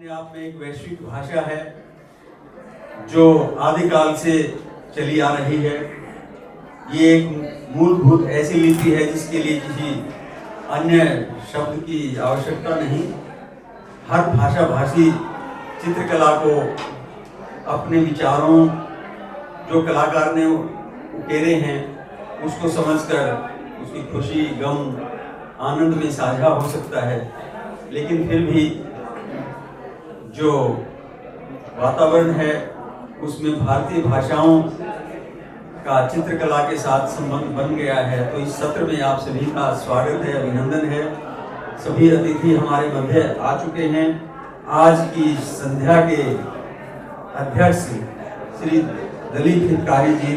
अपने आप में एक वैश्विक भाषा है जो आदिकाल से चली आ रही है। ये एक मूलभूत ऐसी लिपि है जिसके लिए किसी अन्य शब्द की आवश्यकता नहीं। हर भाषा भाषी चित्रकला को अपने विचारों जो कलाकार ने उकेरे हैं उसको समझकर उसकी खुशी, गम, आनंद में साझा हो सकता है, लेकिन फिर भी जो वातावरण है उसमें भारतीय भाषाओं का चित्रकला के साथ संबंध बन गया है। तो इस सत्र में आप सभी का स्वागत है, अभिनंदन है। सभी अतिथि हमारे मध्य आ चुके हैं। आज की संध्या के अध्यक्ष श्री दलीप हितकारी जी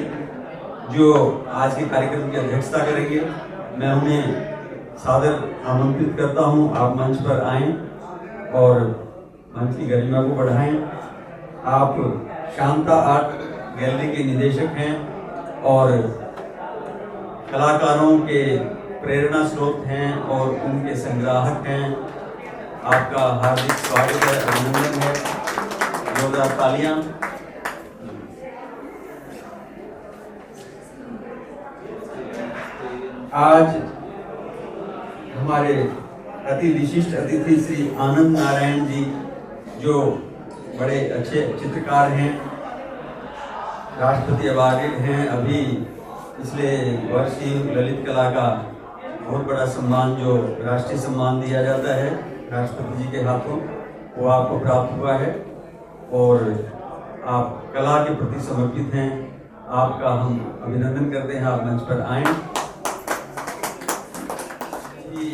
जो आज के कार्यक्रम की अध्यक्षता करेंगे, मैं उन्हें सादर आमंत्रित करता हूं। आप मंच पर आएं और मंच की गरिमा को बढ़ाएं। आप शांता आर्ट गैलरी के निदेशक हैं और कलाकारों के प्रेरणा स्रोत हैं और उनके संग्राहक हैं। आपका हार्दिक स्वागत है, अभिनंदन है। जोरदार तालियां। आज हमारे अति विशिष्ट अतिथि श्री आनंद नारायण जी जो बड़े अच्छे चित्रकार हैं, राष्ट्रपति अवार्ड हैं, अभी पिछले वर्ष ही ललित कला का बहुत बड़ा सम्मान जो राष्ट्रीय सम्मान दिया जाता है राष्ट्रपति जी के हाथों, वो आपको प्राप्त हुआ है और आप कला के प्रति समर्पित हैं। आपका हम अभिनंदन करते हैं। आप मंच पर आएं।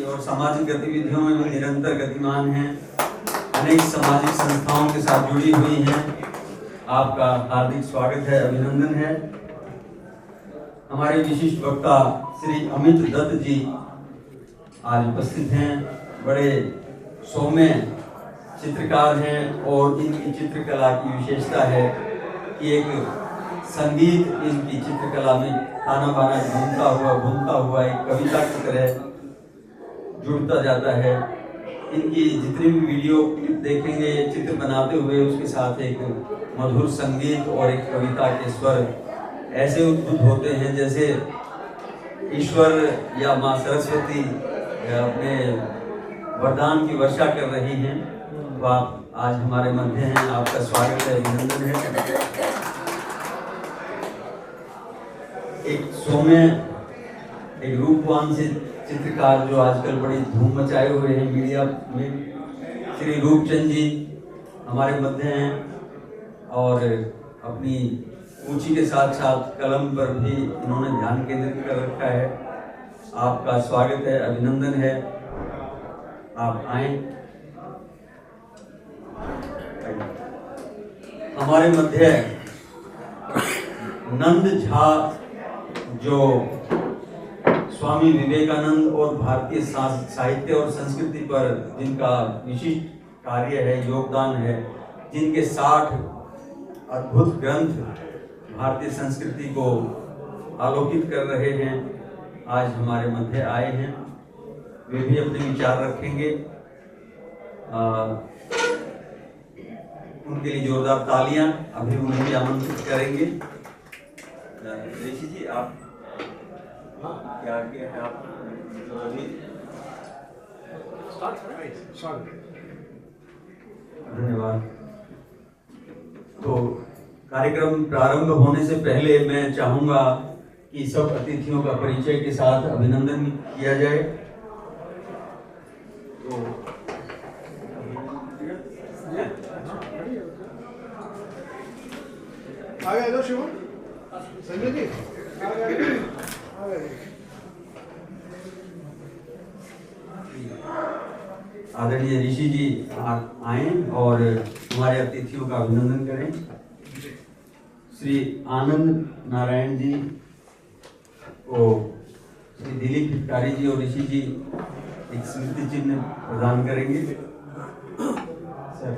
और सामाजिक गतिविधियों में भी निरंतर गतिमान हैं, अनेक सामाजिक संस्थाओं के साथ जुड़ी हुई हैं। आपका हार्दिक स्वागत है, अभिनंदन है। हमारे विशिष्ट वक्ता श्री अमित दत्त जी आज उपस्थित हैं। बड़े सौम्य चित्रकार हैं और इनकी चित्रकला की विशेषता है कि एक संगीत इनकी चित्रकला में ताना बाना घूमता हुआ एक कविता की तरह जुड़ता जाता है। इनकी जितनी भी वीडियो क्लिप देखेंगे चित्र बनाते हुए, उसके साथ एक मधुर संगीत और एक कविता के स्वर ऐसे उद्भूत होते हैं जैसे ईश्वर या माँ सरस्वती अपने वरदान की वर्षा कर रही हैं। तो आप आज हमारे मध्य हैं, आपका स्वागत है, अभिनंदन है। एक सौम्य, एक रूपवान से चित्रकार जो आजकल बड़ी धूम मचाए हुए हैं मीडिया में, श्री रूपचंद जी हमारे मध्य हैं और अपनी रुचि के साथ साथ कलम पर भी इन्होंने ध्यान केंद्रित कर रखा है। आपका स्वागत है, अभिनंदन है। आप आएं। हमारे मध्य नंद झा जो स्वामी विवेकानंद और भारतीय साहित्य और संस्कृति पर जिनका विशिष्ट कार्य है, योगदान है, जिनके 60 अद्भुत ग्रंथ भारतीय संस्कृति को आलोकित कर रहे हैं, आज हमारे मध्य आए हैं। वे भी अपने विचार रखेंगे। उनके लिए जोरदार तालियां। अभी उन्हें भी आमंत्रित करेंगे। ऋषि जी, आप क्या है आप अभी धन्यवाद। तो कार्यक्रम प्रारंभ होने से पहले मैं चाहूंगा कि सब अतिथियों का परिचय के साथ अभिनंदन किया जाए। तो आगे शिव संजय जी आदरणीय ऋषि जी आए और हमारे अतिथियों का अभिनंदन करें। श्री आनंद नारायण जी को श्री दिलीप हितकारी जी और ऋषि जी एक स्मृति चिन्ह प्रदान करेंगे। सर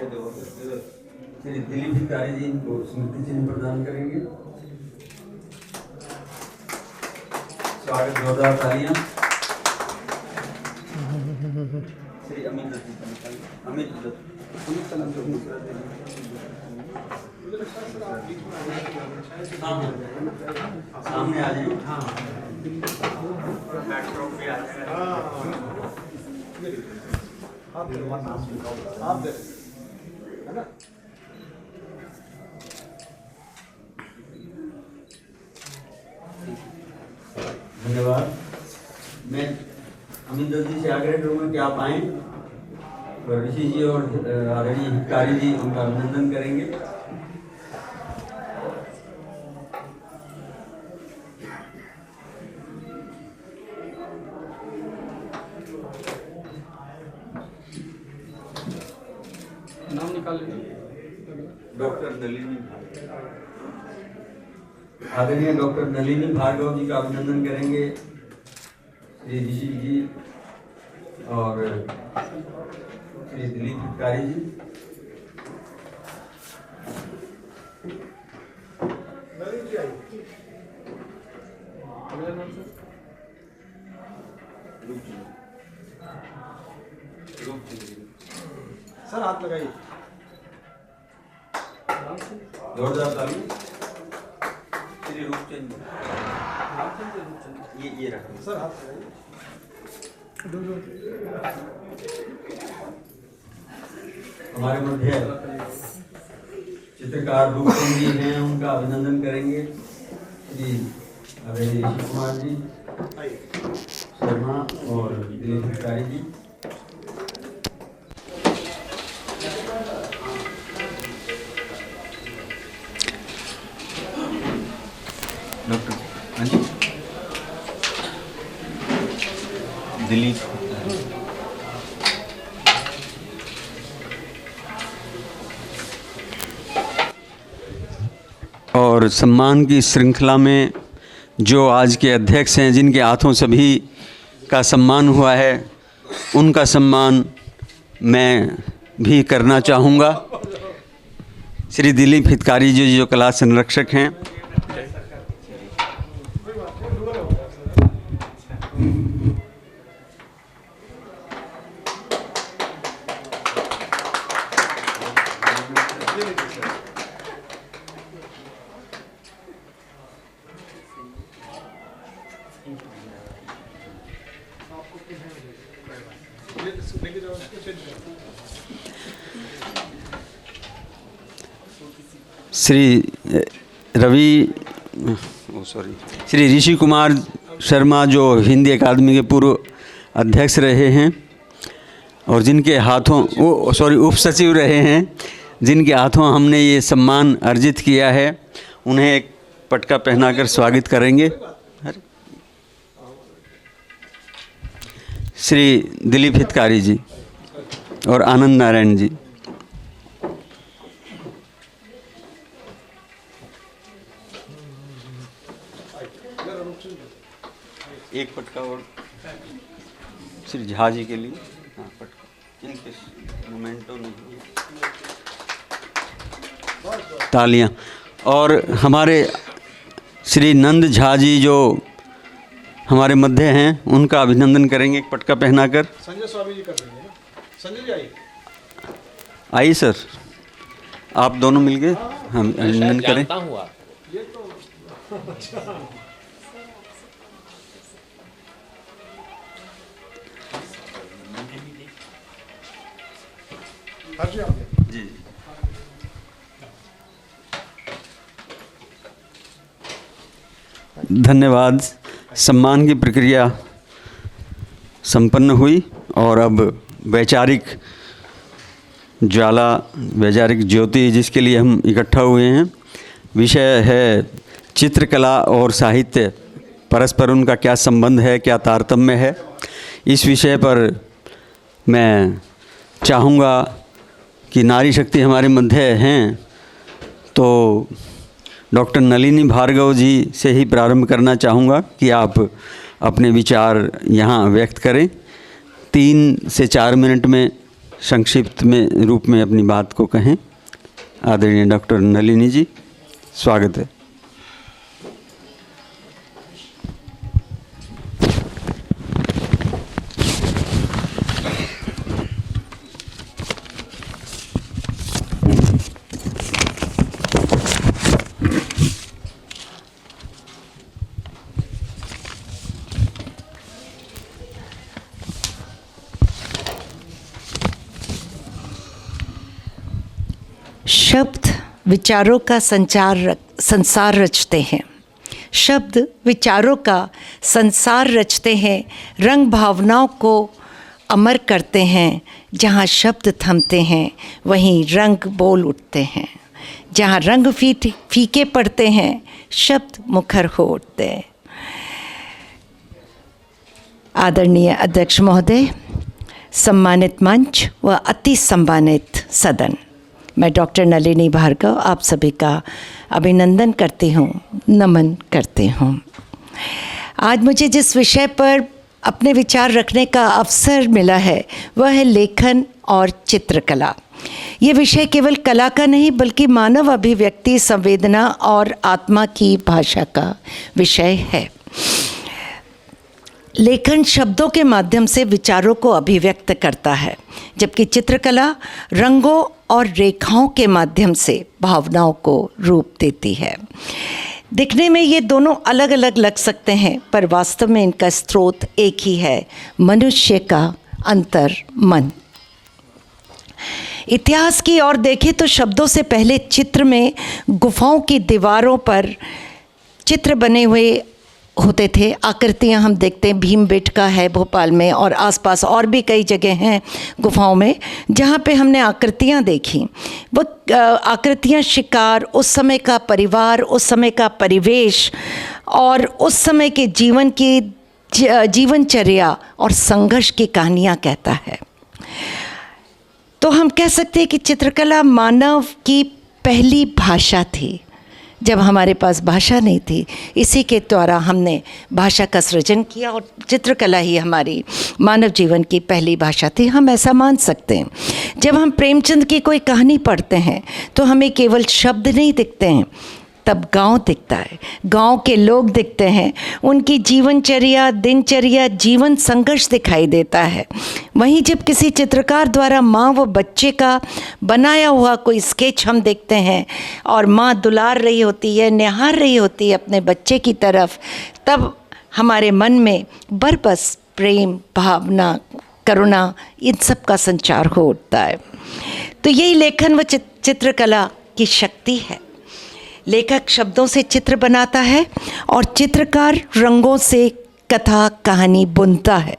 श्री दिलीप भिकारी जी इनको स्मृति चिन्ह प्रदान करेंगे। स्वागत, जोरदार तालियां। श्री अमित दत्त, सामने आ जाए। हाँ, आप दे है ना। धन्यवाद। मैं अमित दत्त जी से आग्रह करूंगा कि आप आएं और ऋषि जी और आदरणीय भिकारी जी उनका अभिनंदन करेंगे। नाम निकाल डॉक्टर नलिनी, आदरणीय डॉक्टर नलिनी भार्गव जी का अभिनंदन करेंगे श्री ऋषि जी और श्री दिलीप भिकारी जी। सर हाथ लगाइए। जोरदार ताली। श्री रूपचंद ये रखें सर हाथ लगाइए। हमारे मध्य चित्रकार रूपचंद जी हैं, उनका अभिनंदन करेंगे श्री आदरणीय ऋषि कुमार जी शर्मा और दिलीप भिकारी जी। डॉक्टर दिलीप और सम्मान की श्रृंखला में जो आज के अध्यक्ष हैं, जिनके हाथों सभी का सम्मान हुआ है, उनका सम्मान मैं भी करना चाहूँगा। श्री दिलीप हितकारी जी जो कला संरक्षक हैं, श्री ऋषि कुमार शर्मा जो हिंदी अकादमी के पूर्व अध्यक्ष रहे हैं और जिनके हाथों उप सचिव रहे हैं, जिनके हाथों हमने ये सम्मान अर्जित किया है, उन्हें एक पटका पहनाकर स्वागत करेंगे। श्री दिलीप हितकारी जी और आनंद नारायण जी। एक पटका और श्री झा जी के लिए। हाँ, पटका इनके मोमेंटो नहीं। तालियां। और हमारे श्री नंद झा जी जो हमारे मध्य हैं, उनका अभिनंदन करेंगे एक पटका पहनाकर। संजय स्वामी जी कर देंगे ना। संजय जी आइए। आइए सर, आप दोनों मिलके हम अभिनंदन करें। ये तो जी धन्यवाद। सम्मान की प्रक्रिया संपन्न हुई और अब वैचारिक ज्वाला, वैचारिक ज्योति जिसके लिए हम इकट्ठा हुए हैं, विषय है चित्रकला और साहित्य, परस्पर उनका क्या संबंध है, क्या तारतम्य है। इस विषय पर मैं चाहूँगा कि नारी शक्ति हमारे मध्य हैं, तो डॉक्टर नलिनी भार्गव जी से ही प्रारंभ करना चाहूँगा कि आप अपने विचार यहाँ व्यक्त करें। 3 से 4 मिनट में संक्षिप्त में रूप में अपनी बात को कहें। आदरणीय डॉक्टर नलिनी जी, स्वागत है। शब्द विचारों का संसार रचते हैं। शब्द विचारों का संसार रचते हैं, रंग भावनाओं को अमर करते हैं। जहाँ शब्द थमते हैं वहीं रंग बोल उठते हैं। जहाँ रंग फीके पड़ते हैं शब्द मुखर हो उठते हैं। आदरणीय अध्यक्ष महोदय, सम्मानित मंच व अति सम्मानित सदन, मैं डॉक्टर नलिनी भार्गव आप सभी का अभिनंदन करती हूँ, नमन करती हूँ। आज मुझे जिस विषय पर अपने विचार रखने का अवसर मिला है वह है लेखन और चित्रकला। ये विषय केवल कला का नहीं बल्कि मानव अभिव्यक्ति, संवेदना और आत्मा की भाषा का विषय है। लेखन शब्दों के माध्यम से विचारों को अभिव्यक्त करता है, जबकि चित्रकला रंगों और रेखाओं के माध्यम से भावनाओं को रूप देती है। दिखने में ये दोनों अलग अलग लग सकते हैं, पर वास्तव में इनका स्रोत एक ही है, मनुष्य का अंतर मन। इतिहास की ओर देखें तो शब्दों से पहले चित्र में गुफाओं की दीवारों पर चित्र बने हुए होते थे। आकृतियां हम देखते हैं, भीमबेटका है भोपाल में और आसपास और भी कई जगह हैं गुफाओं में जहाँ पे हमने आकृतियां देखी। वो आकृतियां शिकार, उस समय का परिवार, उस समय का परिवेश और उस समय के जीवन की जीवनचर्या और संघर्ष की कहानियाँ कहता है। तो हम कह सकते हैं कि चित्रकला मानव की पहली भाषा थी, जब हमारे पास भाषा नहीं थी। इसी के द्वारा हमने भाषा का सृजन किया और चित्रकला ही हमारी मानव जीवन की पहली भाषा थी, हम ऐसा मान सकते हैं। जब हम प्रेमचंद की कोई कहानी पढ़ते हैं तो हमें केवल शब्द नहीं दिखते हैं, तब गांव दिखता है, गांव के लोग दिखते हैं, उनकी जीवनचर्या, दिनचर्या, जीवन संघर्ष दिखाई देता है। वहीं जब किसी चित्रकार द्वारा माँ व बच्चे का बनाया हुआ कोई स्केच हम देखते हैं और माँ दुलार रही होती है, निहार रही होती है अपने बच्चे की तरफ, तब हमारे मन में बरबस प्रेम, भावना, करुणा, इन सब का संचार हो उठता है। तो यही लेखन व चित्रकला की शक्ति है। लेखक शब्दों से चित्र बनाता है और चित्रकार रंगों से कथा कहानी बुनता है।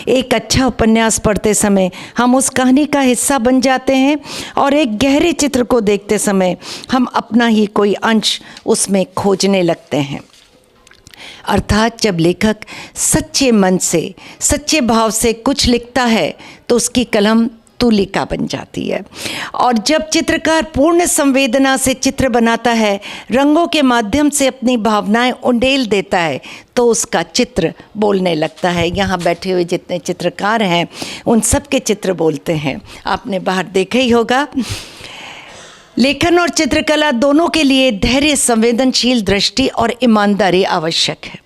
एक अच्छा उपन्यास पढ़ते समय हम उस कहानी का हिस्सा बन जाते हैं और एक गहरे चित्र को देखते समय हम अपना ही कोई अंश उसमें खोजने लगते हैं। अर्थात जब लेखक सच्चे मन से, सच्चे भाव से कुछ लिखता है तो उसकी कलम तुलिका बन जाती है। और जब चित्रकार पूर्ण संवेदना से चित्र बनाता है, रंगों के माध्यम से अपनी भावनाएं उंडेल देता है, तो उसका चित्र बोलने लगता है। यहाँ बैठे हुए जितने चित्रकार हैं उन सब के चित्र बोलते हैं। आपने बाहर देखा ही होगा। लेखन और चित्रकला दोनों के लिए धैर्य, संवेदनशील दृष्टि और ईमानदारी आवश्यक है।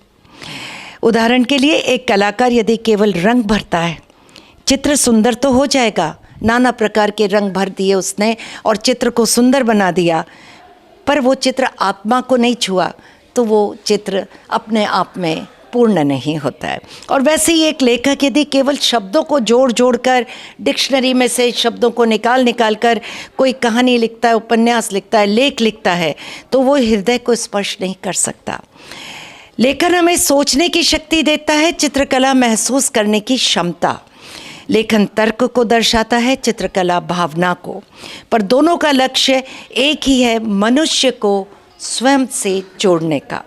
उदाहरण के लिए एक कलाकार यदि केवल रंग भरता है, चित्र सुंदर तो हो जाएगा, नाना प्रकार के रंग भर दिए उसने और चित्र को सुंदर बना दिया, पर वो चित्र आत्मा को नहीं छुआ तो वो चित्र अपने आप में पूर्ण नहीं होता है। और वैसे ही एक लेखक यदि केवल शब्दों को जोड़ कर डिक्शनरी में से शब्दों को निकाल कर कोई कहानी लिखता है, उपन्यास लिखता है, लेख लिखता है, तो वो हृदय को स्पर्श नहीं कर सकता। लेखन हमें सोचने की शक्ति देता है, चित्रकला महसूस करने की क्षमता। लेखन तर्क को दर्शाता है, चित्रकला भावना को, पर दोनों का लक्ष्य एक ही है, मनुष्य को स्वयं से जोड़ने का।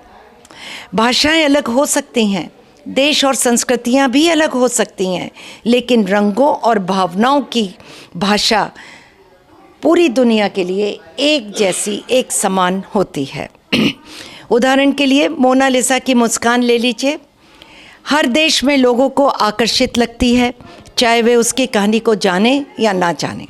भाषाएं अलग हो सकती हैं, देश और संस्कृतियां भी अलग हो सकती हैं, लेकिन रंगों और भावनाओं की भाषा पूरी दुनिया के लिए एक जैसी, एक समान होती है। उदाहरण के लिए मोनालिसा की मुस्कान ले लीजिए। हर देश में लोगों को आकर्षित लगती है, चाहे वे उसकी कहानी को जाने या ना जाने।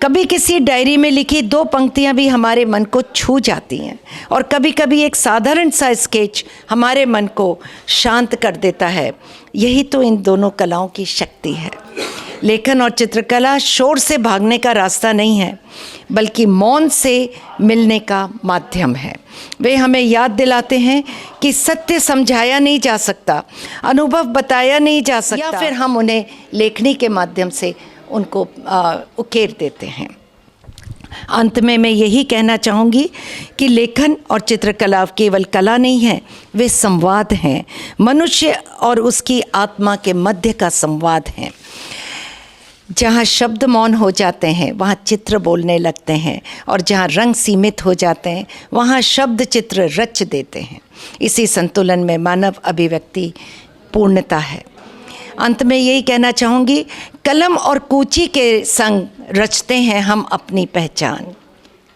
कभी किसी डायरी में लिखी 2 पंक्तियां भी हमारे मन को छू जाती हैं और कभी कभी एक साधारण सा स्केच हमारे मन को शांत कर देता है। यही तो इन दोनों कलाओं की शक्ति है। लेखन और चित्रकला शोर से भागने का रास्ता नहीं है, बल्कि मौन से मिलने का माध्यम है। वे हमें याद दिलाते हैं कि सत्य समझाया नहीं जा सकता, अनुभव बताया नहीं जा सकता, या फिर हम उन्हें लेखनी के माध्यम से उनको उकेर देते हैं। अंत में मैं यही कहना चाहूँगी कि लेखन और चित्रकला केवल कला नहीं है, वे संवाद हैं। मनुष्य और उसकी आत्मा के मध्य का संवाद है। जहाँ शब्द मौन हो जाते हैं वहाँ चित्र बोलने लगते हैं, और जहाँ रंग सीमित हो जाते हैं वहाँ शब्द चित्र रच देते हैं। इसी संतुलन में मानव अभिव्यक्ति पूर्णता है। अंत में यही कहना चाहूँगी, कलम और कूची के संग रचते हैं हम अपनी पहचान।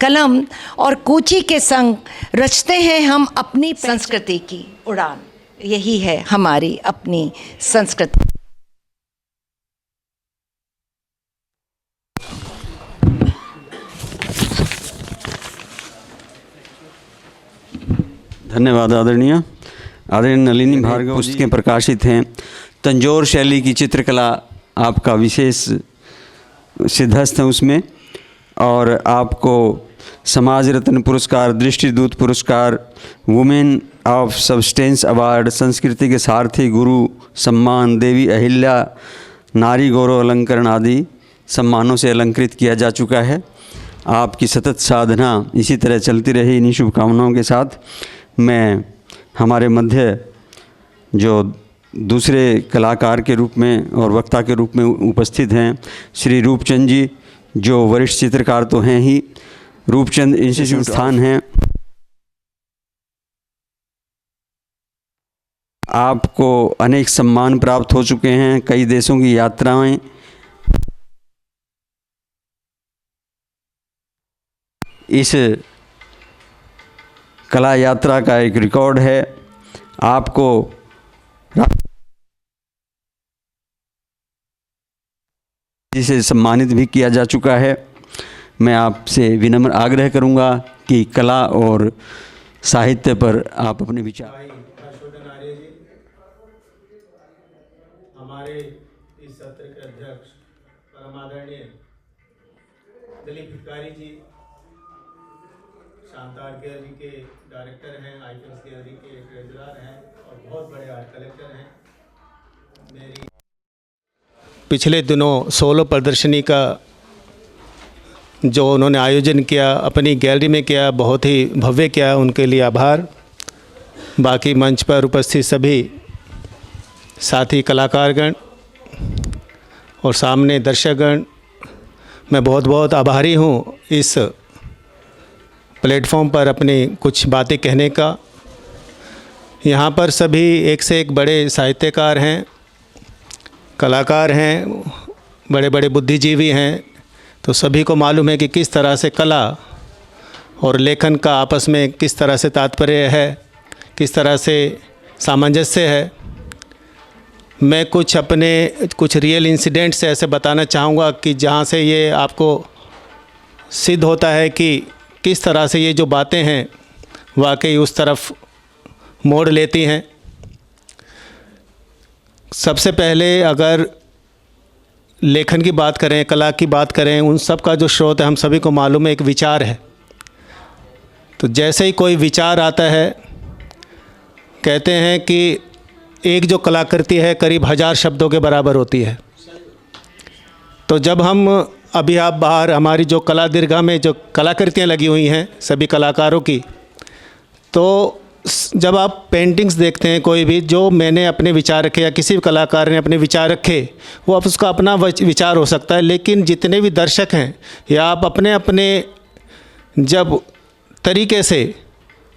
कलम और कूची के संग रचते हैं हम अपनी संस्कृति की उड़ान। यही है हमारी अपनी संस्कृति। धन्यवाद आदरणीय नलिनी भार्गव। पुस्तकें प्रकाशित हैं। तंजौर शैली की चित्रकला आपका विशेष सिद्धहस्त है उसमें, और आपको समाज रत्न पुरस्कार, दृष्टिदूत पुरस्कार, वुमेन ऑफ सब्सटेंस अवार्ड, संस्कृति के सारथी गुरु सम्मान, देवी अहिल्या नारी गौरव अलंकरण आदि सम्मानों से अलंकृत किया जा चुका है। आपकी सतत साधना इसी तरह चलती रही। इन्हीं शुभकामनाओं के साथ मैं हमारे मध्य जो दूसरे कलाकार के रूप में और वक्ता के रूप में उपस्थित हैं श्री रूपचंद जी, जो वरिष्ठ चित्रकार तो हैं ही, रूपचंद इंस्टीट्यूट संस्थान हैं। आपको अनेक सम्मान प्राप्त हो चुके हैं, कई देशों की यात्राएं। इस कला यात्रा का एक रिकॉर्ड है। आपको जिसे सम्मानित भी किया जा चुका है। मैं आपसे विनम्र आग्रह करूंगा कि कला और साहित्य पर आप अपने विचार। हमारे इस सत्र के अध्यक्ष परम आदरणीय दिलीप भिकारी जी, शांता आर्ट गैलरी के डायरेक्टर हैं, आइकन्स गैलरी के ट्रेजरर हैं और बहुत बड़े आर्ट कलेक्टर हैं। मेरी पिछले दिनों सोलो प्रदर्शनी का जो उन्होंने आयोजन किया, अपनी गैलरी में किया, बहुत ही भव्य किया, उनके लिए आभार। बाकी मंच पर उपस्थित सभी साथी कलाकारगण और सामने दर्शकगण, मैं बहुत बहुत आभारी हूँ इस प्लेटफॉर्म पर अपनी कुछ बातें कहने का। यहाँ पर सभी एक से एक बड़े साहित्यकार हैं, कलाकार हैं, बड़े बड़े बुद्धिजीवी हैं। तो सभी को मालूम है कि किस तरह से कला और लेखन का आपस में किस तरह से तात्पर्य है, किस तरह से सामंजस्य है। मैं कुछ रियल इंसिडेंट्स ऐसे बताना चाहूँगा कि जहाँ से ये आपको सिद्ध होता है कि किस तरह से ये जो बातें हैं वाकई उस तरफ मोड़ लेती हैं। सबसे पहले अगर लेखन की बात करें, कला की बात करें, उन सब का जो स्रोत है हम सभी को मालूम है, एक विचार है। तो जैसे ही कोई विचार आता है, कहते हैं कि एक जो कलाकृति है करीब 1000 शब्दों के बराबर होती है। तो जब हम अभी आप बाहर हमारी जो कला दीर्घा में जो कलाकृतियाँ लगी हुई हैं सभी कलाकारों की, तो जब आप पेंटिंग्स देखते हैं कोई भी, जो मैंने अपने विचार रखे या किसी भी कलाकार ने अपने विचार रखे, वो अब उसका अपना विचार हो सकता है। लेकिन जितने भी दर्शक हैं या आप अपने अपने जब तरीके से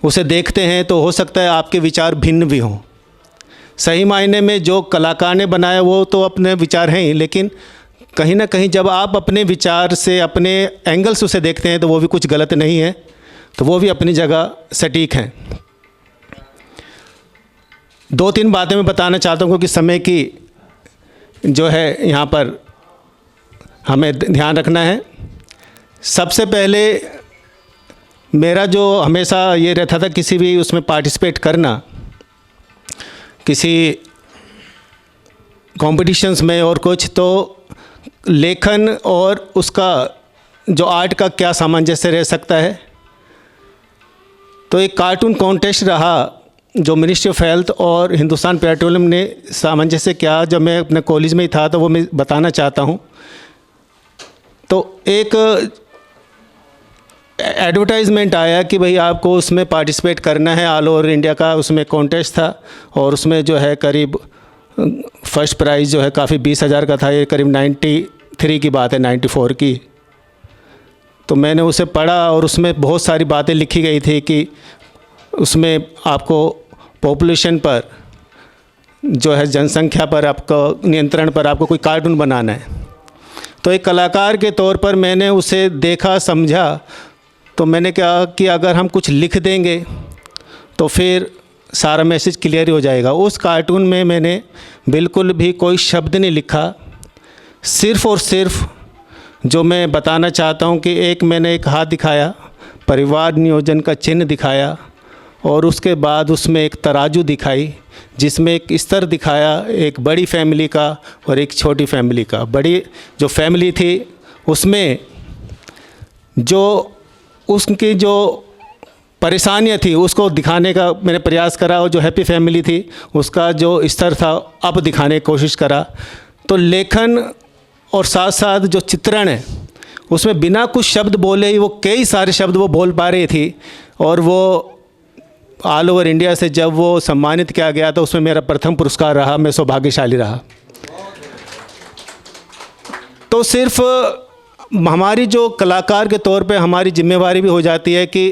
उसे देखते हैं तो हो सकता है आपके विचार भिन्न भी हों। सही मायने में जो कलाकार ने बनाया वो तो अपने विचार हैं ही, लेकिन कहीं ना कहीं जब आप अपने विचार से अपने एंगल से उसे देखते हैं तो वो भी कुछ गलत नहीं है, तो वो भी अपनी जगह सटीक हैं। 2-3 बातें मैं बताना चाहता हूँ क्योंकि समय की जो है यहाँ पर हमें ध्यान रखना है। सबसे पहले मेरा जो हमेशा ये रहता था किसी भी उसमें पार्टिसिपेट करना, किसी कॉम्पिटिशन्स में और कुछ, तो लेखन और उसका जो आर्ट का क्या सामंजस्य रह सकता है। तो एक कार्टून कॉन्टेस्ट रहा जो मिनिस्ट्री ऑफ हेल्थ और हिंदुस्तान पेट्रोलियम ने सामंजस्य किया, जब मैं अपने कॉलेज में ही था, तो वो मैं बताना चाहता हूँ। तो एक एडवर्टाइजमेंट आया कि भाई आपको उसमें पार्टिसिपेट करना है, ऑल ओवर इंडिया का उसमें कॉन्टेस्ट था, और उसमें जो है करीब फर्स्ट प्राइज़ जो है काफ़ी 20,000 का था। ये करीब 93 की बात है, 94 की। तो मैंने उसे पढ़ा और उसमें बहुत सारी बातें लिखी गई थी कि उसमें आपको पॉपुलेशन पर जो है, जनसंख्या पर, आपको नियंत्रण पर आपको कोई कार्टून बनाना है। तो एक कलाकार के तौर पर मैंने उसे देखा, समझा, तो मैंने कहा कि अगर हम कुछ लिख देंगे तो फिर सारा मैसेज क्लियर हो जाएगा। उस कार्टून में मैंने बिल्कुल भी कोई शब्द नहीं लिखा, सिर्फ़ और सिर्फ जो मैं बताना चाहता हूँ कि मैंने एक हाथ दिखाया, परिवार नियोजन का चिन्ह दिखाया, और उसके बाद उसमें एक तराजू दिखाई जिसमें एक स्तर दिखाया एक बड़ी फैमिली का और एक छोटी फैमिली का। बड़ी जो फैमिली थी उसमें जो उसकी जो परेशानियाँ थी उसको दिखाने का मैंने प्रयास करा, और जो हैप्पी फैमिली थी उसका जो स्तर था अब दिखाने की कोशिश करा। तो लेखन और साथ साथ जो चित्रण है उसमें बिना कुछ शब्द बोले ही वो कई सारे शब्द वो बोल पा रही थी, और वो ऑल ओवर इंडिया से जब वो सम्मानित किया गया तो उसमें मेरा प्रथम पुरस्कार रहा। मैं सौभाग्यशाली रहा। तो सिर्फ हमारी जो कलाकार के तौर पे हमारी जिम्मेवारी भी हो जाती है कि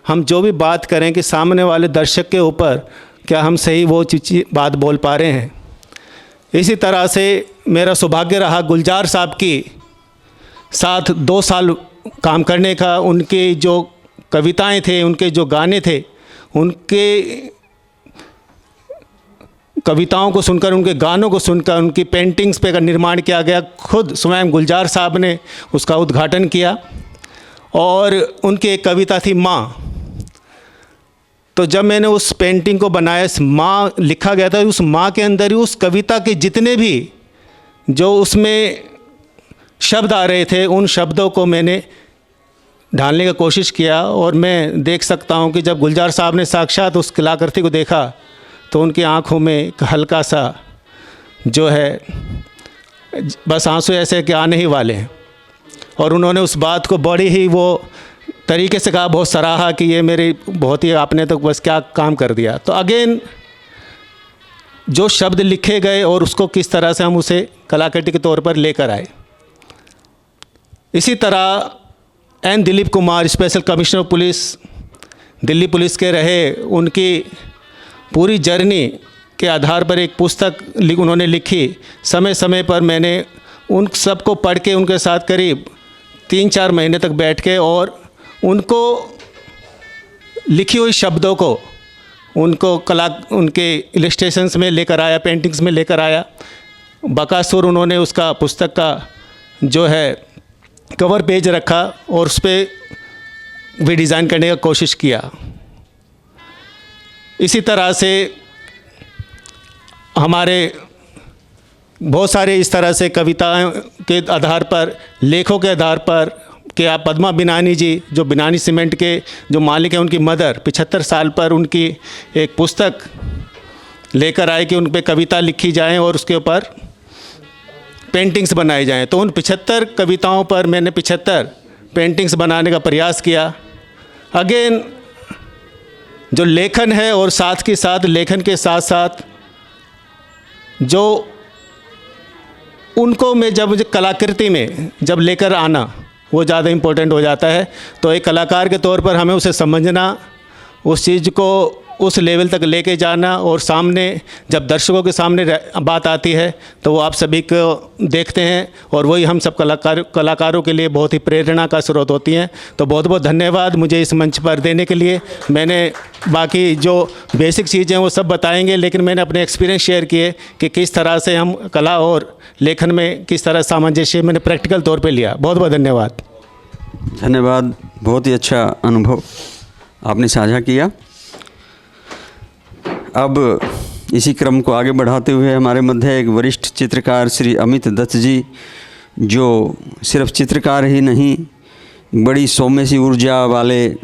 हम जो भी बात करें कि सामने वाले दर्शक के ऊपर क्या हम सही वो बात बोल पा रहे हैं। इसी तरह से मेरा सौभाग्य रहा गुलजार साहब की साथ 2 साल काम करने का। उनकी जो कविताएं थे, उनके जो गाने थे, उनके कविताओं को सुनकर, उनके गानों को सुनकर उनकी पेंटिंग्स पे का निर्माण किया गया। खुद स्वयं गुलजार साहब ने उसका उद्घाटन किया। और उनकी एक कविता थी माँ। तो जब मैंने उस पेंटिंग को बनाया, माँ लिखा गया था, उस माँ के अंदर ही उस कविता के जितने भी जो उसमें शब्द आ रहे थे उन शब्दों को मैंने ढालने की कोशिश किया। और मैं देख सकता हूँ कि जब गुलजार साहब ने साक्षात उस कलाकृति को देखा तो उनकी आंखों में एक हल्का सा जो है बस आंसू ऐसे कि आने ही वाले हैं। और उन्होंने उस बात को बड़ी ही वो तरीके से कहा, बहुत सराहा कि ये मेरी बहुत ही, आपने तो बस क्या काम कर दिया। तो अगेन जो शब्द लिखे गए और उसको किस तरह से हम उसे कलाकृति के तौर पर लेकर आए। इसी तरह N Dilip Kumar special commissioner of police Delhi police के रहे। उनकी पूरी जर्नी के आधार पर एक पुस्तक उन्होंने लिखी। समय समय पर मैंने उन सबको पढ़ के उनके साथ करीब 3-4 महीने तक बैठ के और उनको लिखी हुई शब्दों को उनको उनके इलस्ट्रेशंस में लेकर आया, पेंटिंग्स में लेकर आया। बकासुर उन्होंने उसका पुस्तक का जो है कवर पेज रखा और उस पर भी डिज़ाइन करने का कोशिश किया। इसी तरह से हमारे बहुत सारे इस तरह से कविताओं के आधार पर, लेखों के आधार पर कि आप पद्मा बिनानी जी जो बिनानी सीमेंट के जो मालिक हैं, उनकी मदर 75 साल पर उनकी एक पुस्तक लेकर आए कि उन पर कविता लिखी जाए और उसके ऊपर पेंटिंग्स बनाई जाएं। तो उन 75 कविताओं पर मैंने 75 पेंटिंग्स बनाने का प्रयास किया। अगेन जो लेखन है और साथ के साथ लेखन के साथ साथ जो उनको मैं जब मुझे कलाकृति में जब लेकर आना वो ज़्यादा इम्पोर्टेंट हो जाता है। तो एक कलाकार के तौर पर हमें उसे समझना, उस चीज़ को उस लेवल तक लेके जाना, और सामने जब दर्शकों के सामने बात आती है तो वो आप सभी को देखते हैं, और वही हम सब कलाकारों के लिए बहुत ही प्रेरणा का स्रोत होती हैं। तो बहुत बहुत धन्यवाद मुझे इस मंच पर देने के लिए। मैंने बाकी जो बेसिक चीज़ें वो सब बताएंगे, लेकिन मैंने अपने एक्सपीरियंस शेयर किए कि किस तरह से हम कला और लेखन में किस तरह सामंजस्य मैंने प्रैक्टिकल तौर पे लिया। बहुत बहुत धन्यवाद। धन्यवाद, बहुत ही अच्छा अनुभव आपने साझा किया। अब इसी क्रम को आगे बढ़ाते हुए हमारे मध्य एक वरिष्ठ चित्रकार श्री अमित दत्त जी, जो सिर्फ चित्रकार ही नहीं, बड़ी सौम्य सी ऊर्जा वाले,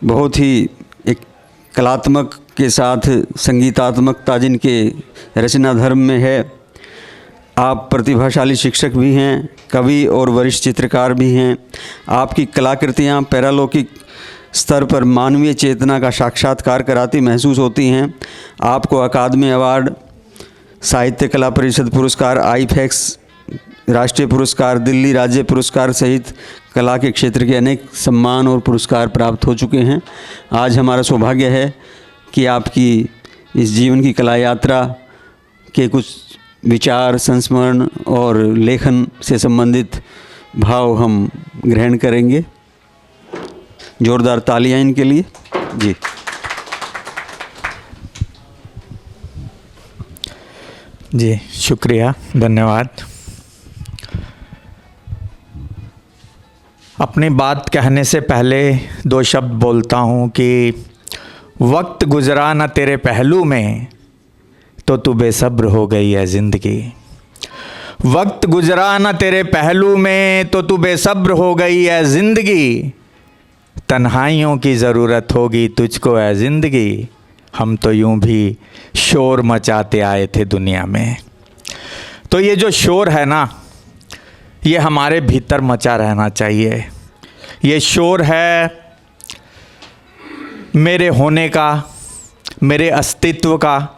बहुत ही एक कलात्मक के साथ संगीतात्मकता जिनके रचना धर्म में है। आप प्रतिभाशाली शिक्षक भी हैं, कवि और वरिष्ठ चित्रकार भी हैं। आपकी कलाकृतियाँ पैरालौकिक स्तर पर मानवीय चेतना का साक्षात्कार कराती महसूस होती हैं। आपको अकादमी अवार्ड, साहित्य कला परिषद पुरस्कार, आईफेक्स राष्ट्रीय पुरस्कार, दिल्ली राज्य पुरस्कार सहित कला के क्षेत्र के अनेक सम्मान और पुरस्कार प्राप्त हो चुके हैं। आज हमारा सौभाग्य है कि आपकी इस जीवन की कला यात्रा के कुछ विचार, संस्मरण और लेखन से संबंधित भाव हम ग्रहण करेंगे। जोरदार तालियां इनके लिए। जी जी, शुक्रिया, धन्यवाद। अपनी बात कहने से पहले दो शब्द बोलता हूँ कि वक्त गुजरा न तेरे पहलू में तो तू बेसब्र हो गई है ज़िंदगी। वक्त गुजरा न तेरे पहलू में तो तू बेसब्र हो गई है ज़िंदगी। तन्हाइयों की ज़रूरत होगी तुझको है ज़िंदगी। हम तो यूं भी शोर मचाते आए थे दुनिया में। तो ये जो शोर है ना, ये हमारे भीतर मचा रहना चाहिए। ये शोर है मेरे होने का, मेरे अस्तित्व का।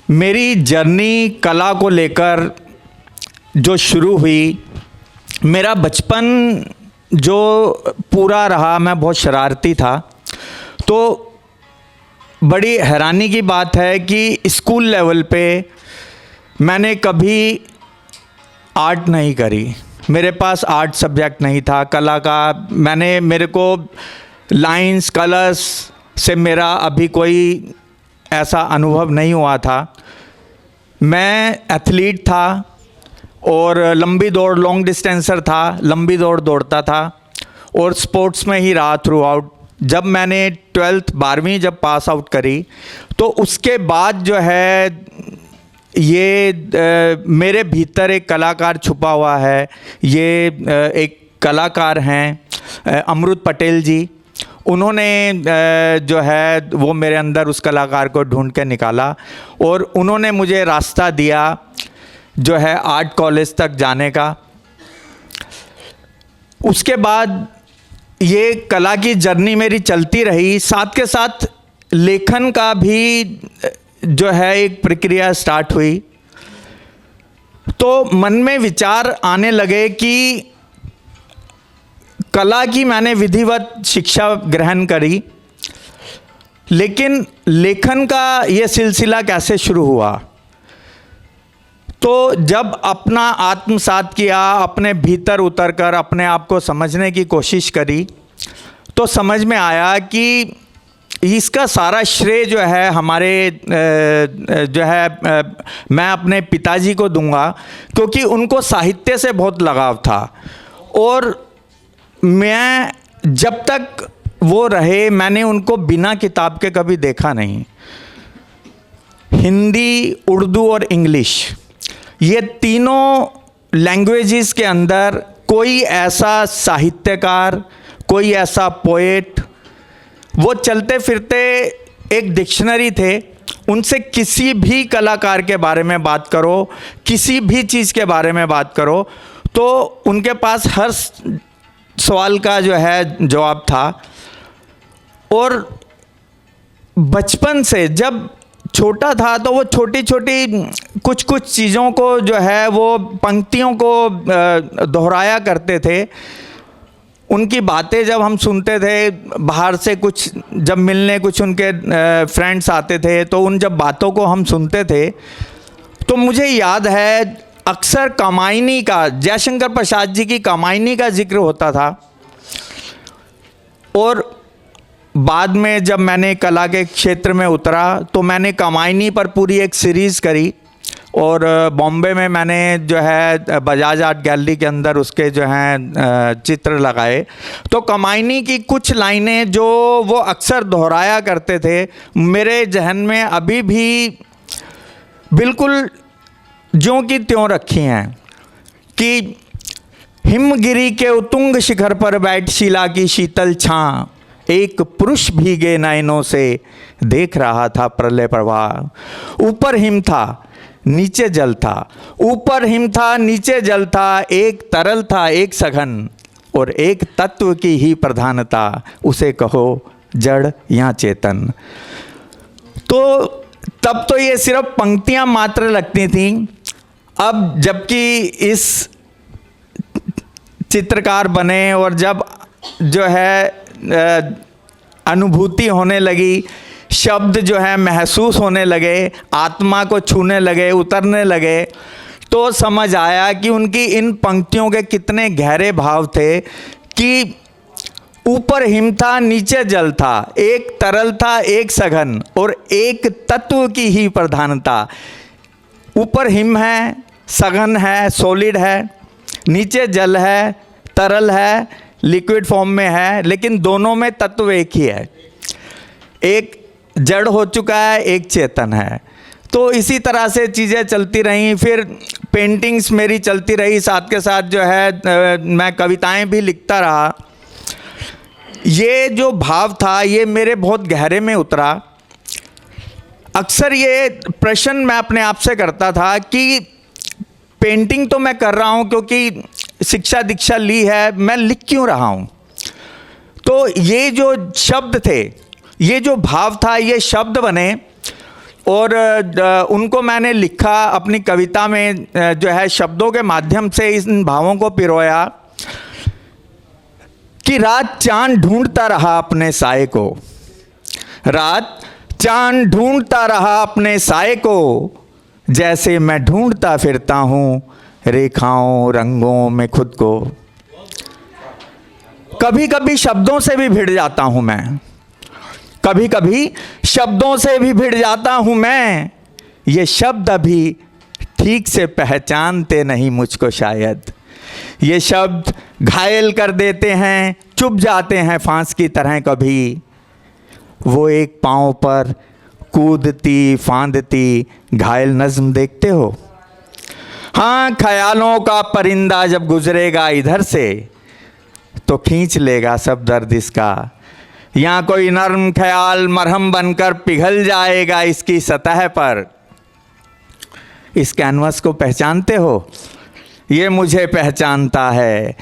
मेरी जर्नी कला को लेकर जो शुरू हुई, मेरा बचपन जो पूरा रहा, मैं बहुत शरारती था। तो बड़ी हैरानी की बात है कि स्कूल लेवल पे मैंने कभी आर्ट नहीं करी। मेरे पास आर्ट सब्जेक्ट नहीं था, कला का। मेरे को लाइंस, कलर्स से मेरा अभी कोई ऐसा अनुभव नहीं हुआ था। मैं एथलीट था और लंबी दौड़, लॉन्ग डिस्टेंसर था, लंबी दौड़ दौड़ता था और स्पोर्ट्स में ही रहा थ्रू आउट। जब मैंने 12वीं जब पास आउट करी तो उसके बाद जो है ये मेरे भीतर एक कलाकार छुपा हुआ है। ये एक कलाकार हैं अमृत पटेल जी। उन्होंने जो है वो मेरे अंदर उस कलाकार को ढूंढ के निकाला और उन्होंने मुझे रास्ता दिया जो है आर्ट कॉलेज तक जाने का। उसके बाद ये कला की जर्नी मेरी चलती रही। साथ के साथ लेखन का भी जो है एक प्रक्रिया स्टार्ट हुई। तो मन में विचार आने लगे कि कला की मैंने विधिवत शिक्षा ग्रहण करी, लेकिन लेखन का ये सिलसिला कैसे शुरू हुआ। तो जब अपना आत्मसात किया, अपने भीतर उतरकर अपने आप को समझने की कोशिश करी, तो समझ में आया कि इसका सारा श्रेय जो है हमारे जो है मैं अपने पिताजी को दूंगा, क्योंकि उनको साहित्य से बहुत लगाव था। और मैं जब तक वो रहे मैंने उनको बिना किताब के कभी देखा नहीं। हिंदी, उर्दू और इंग्लिश, ये तीनों लैंग्वेजेस के अंदर कोई ऐसा साहित्यकार, कोई ऐसा पोएट, वो चलते फिरते एक डिक्शनरी थे। उनसे किसी भी कलाकार के बारे में बात करो, किसी भी चीज़ के बारे में बात करो, तो उनके पास हर सवाल का जो है जवाब था। और बचपन से जब छोटा था तो वो छोटी छोटी कुछ चीज़ों को जो है वो पंक्तियों को दोहराया करते थे। उनकी बातें जब हम सुनते थे, बाहर से कुछ जब मिलने कुछ उनके फ्रेंड्स आते थे, तो उन जब बातों को हम सुनते थे तो मुझे याद है अक्सर कामायनी का, जयशंकर प्रसाद जी की कामायनी का जिक्र होता था। और बाद में जब मैंने कला के क्षेत्र में उतरा तो मैंने कामायनी पर पूरी एक सीरीज़ करी, और बॉम्बे में मैंने जो है बजाज आर्ट गैलरी के अंदर उसके जो हैं चित्र लगाए। तो कामायनी की कुछ लाइनें जो वो अक्सर दोहराया करते थे, मेरे जहन में अभी भी बिल्कुल ज्यों की त्यों रखी हैं कि हिमगिरी के उतुंग शिखर पर बैठ शिला की शीतल छां, एक पुरुष भीगे नयनों से देख रहा था प्रलय प्रवाह। ऊपर हिम था नीचे जल था, ऊपर हिम था नीचे जल था, एक तरल था एक सघन, और एक तत्व की ही प्रधानता, उसे कहो जड़ या चेतन। तो तब तो ये सिर्फ पंक्तियां मात्र लगती थीं। अब जबकि इस चित्रकार बने और जब जो है अनुभूति होने लगी, शब्द जो है महसूस होने लगे, आत्मा को छूने लगे, उतरने लगे, तो समझ आया कि उनकी इन पंक्तियों के कितने गहरे भाव थे कि ऊपर हिम था नीचे जल था, एक तरल था एक सघन, और एक तत्व की ही प्रधानता। ऊपर हिम है, सघन है, सॉलिड है, नीचे जल है, तरल है, लिक्विड फॉर्म में है, लेकिन दोनों में तत्व एक ही है। एक जड़ हो चुका है, एक चेतन है। तो इसी तरह से चीज़ें चलती रहीं। फिर पेंटिंग्स मेरी चलती रही, साथ के साथ जो है मैं कविताएं भी लिखता रहा। ये जो भाव था ये मेरे बहुत गहरे में उतरा। अक्सर ये प्रश्न मैं अपने आप से करता था कि पेंटिंग तो मैं कर रहा हूँ क्योंकि शिक्षा दीक्षा ली है, मैं लिख क्यों रहा हूँ? तो ये जो शब्द थे, ये जो भाव था, ये शब्द बने और उनको मैंने लिखा अपनी कविता में, जो है शब्दों के माध्यम से इन भावों को पिरोया कि रात चांद ढूंढता रहा अपने साए को, रात चांद ढूंढता रहा अपने साए को, जैसे मैं ढूंढता फिरता हूँ रेखाओं रंगों में खुद को। कभी कभी शब्दों से भी भिड़ जाता हूँ मैं, कभी कभी शब्दों से भी भिड़ जाता हूँ मैं, ये शब्द अभी ठीक से पहचानते नहीं मुझको शायद, ये शब्द घायल कर देते हैं, चुप जाते हैं फांस की तरह कभी। वो एक पाँव पर कूदती फांदती घायल नज़्म देखते हो? हाँ, ख्यालों का परिंदा जब गुजरेगा इधर से तो खींच लेगा सब दर्द इसका, या कोई नर्म ख्याल मरहम बनकर पिघल जाएगा इसकी सतह पर। इस कैनवस को पहचानते हो? ये मुझे पहचानता है,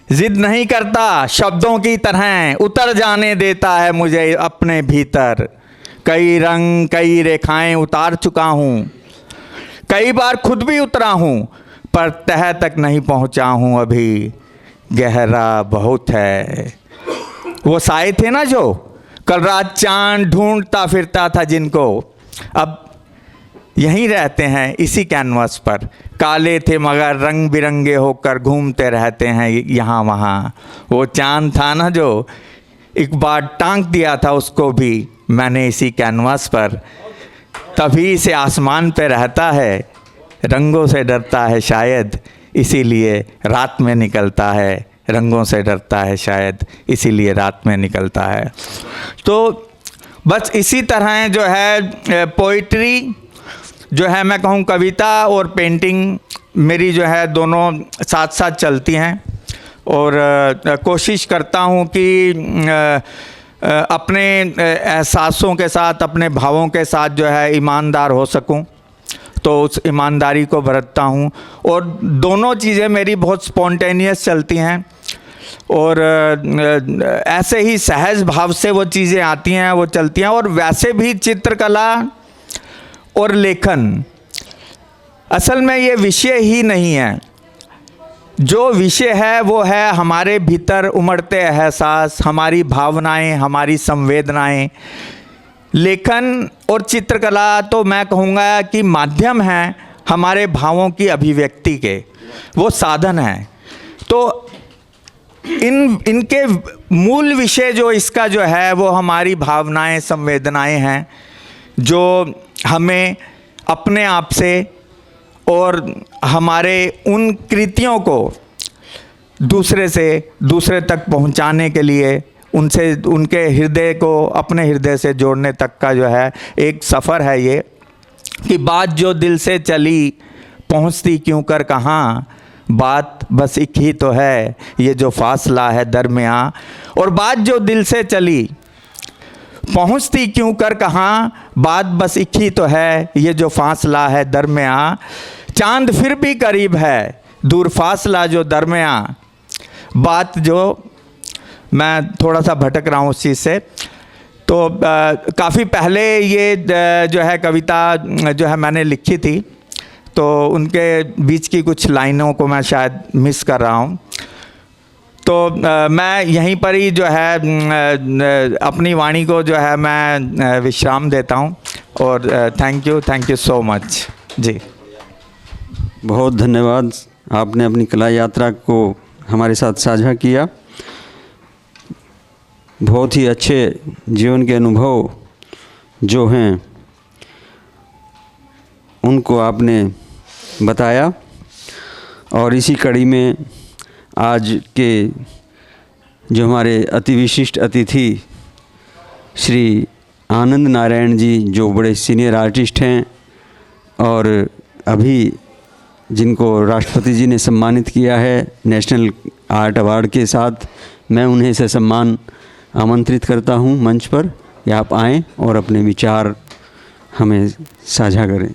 जिद नहीं करता शब्दों की तरह, उतर जाने देता है मुझे अपने भीतर। कई रंग कई रेखाएं उतार चुका हूँ, कई बार खुद भी उतरा हूँ, पर तह तक नहीं पहुँचा हूँ अभी, गहरा बहुत है। वो साए थे ना जो कल रात चांद ढूंढता फिरता था जिनको, अब यहीं रहते हैं इसी कैनवास पर। काले थे मगर रंग बिरंगे होकर घूमते रहते हैं यहाँ वहाँ। वो चांद था ना जो एक बार टांग दिया था उसको भी मैंने इसी कैनवास पर, तभी से आसमान पे रहता है, रंगों से डरता है शायद इसीलिए रात में निकलता है, रंगों से डरता है शायद इसीलिए रात में निकलता है। तो बस इसी तरह जो है पोइट्री जो है, मैं कहूँ कविता और पेंटिंग मेरी जो है दोनों साथ साथ चलती हैं, और कोशिश करता हूँ कि अपने एहसासों के साथ अपने भावों के साथ जो है ईमानदार हो सकूं, तो उस ईमानदारी को बरतता हूं। और दोनों चीज़ें मेरी बहुत स्पॉन्टेनियस चलती हैं और ऐसे ही सहज भाव से वो चीज़ें आती हैं, वो चलती हैं। और वैसे भी चित्रकला और लेखन असल में ये विषय ही नहीं है, जो विषय है वो है हमारे भीतर उमड़ते एहसास, हमारी भावनाएं, हमारी संवेदनाएं। लेखन और चित्रकला तो मैं कहूँगा कि माध्यम हैं हमारे भावों की अभिव्यक्ति के, वो साधन हैं। तो इनके मूल विषय जो इसका जो है वो हमारी भावनाएं, संवेदनाएं हैं, जो हमें अपने आप से और हमारे उन कृतियों को दूसरे से दूसरे तक पहुंचाने के लिए, उनसे उनके हृदय को अपने हृदय से जोड़ने तक का जो है एक सफ़र है ये, कि बात जो दिल से चली पहुंचती क्यों कर कहाँ, बात बस एक ही तो है ये जो फासला है दरमियाँ। और बात जो दिल से चली पहुंचती क्यों कर कहाँ, बात बस एक ही तो है ये जो फासला है दरमियाँ। चांद फिर भी करीब है, दूर फासला जो दरमियाँ। बात जो मैं थोड़ा सा भटक रहा हूँ उस चीज़ से। तो काफ़ी पहले ये जो है कविता जो है मैंने लिखी थी, तो उनके बीच की कुछ लाइनों को मैं शायद मिस कर रहा हूँ। तो मैं यहीं पर ही जो है अपनी वाणी को जो है मैं विश्राम देता हूँ। और थैंक यू सो मच जी। बहुत धन्यवाद, आपने अपनी कला यात्रा को हमारे साथ साझा किया। बहुत ही अच्छे जीवन के अनुभव जो हैं उनको आपने बताया। और इसी कड़ी में आज के जो हमारे अति विशिष्ट अतिथि श्री आनंद नारायण जी, जो बड़े सीनियर आर्टिस्ट हैं और अभी जिनको राष्ट्रपति जी ने सम्मानित किया है नेशनल आर्ट अवार्ड के साथ, मैं उन्हें से सम्मान आमंत्रित करता हूं मंच पर कि आप आएँ और अपने विचार हमें साझा करें।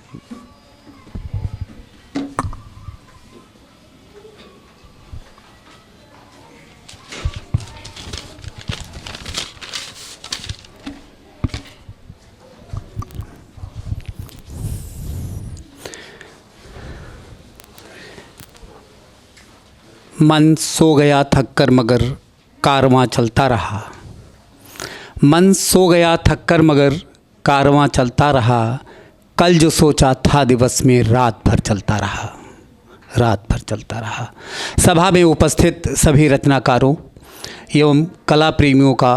मन सो गया थक कर मगर कारवां चलता रहा। मन सो गया थक कर मगर कारवां चलता रहा। कल जो सोचा था दिवस में रात भर चलता रहा, रात भर चलता रहा। सभा में उपस्थित सभी रचनाकारों एवं कला प्रेमियों का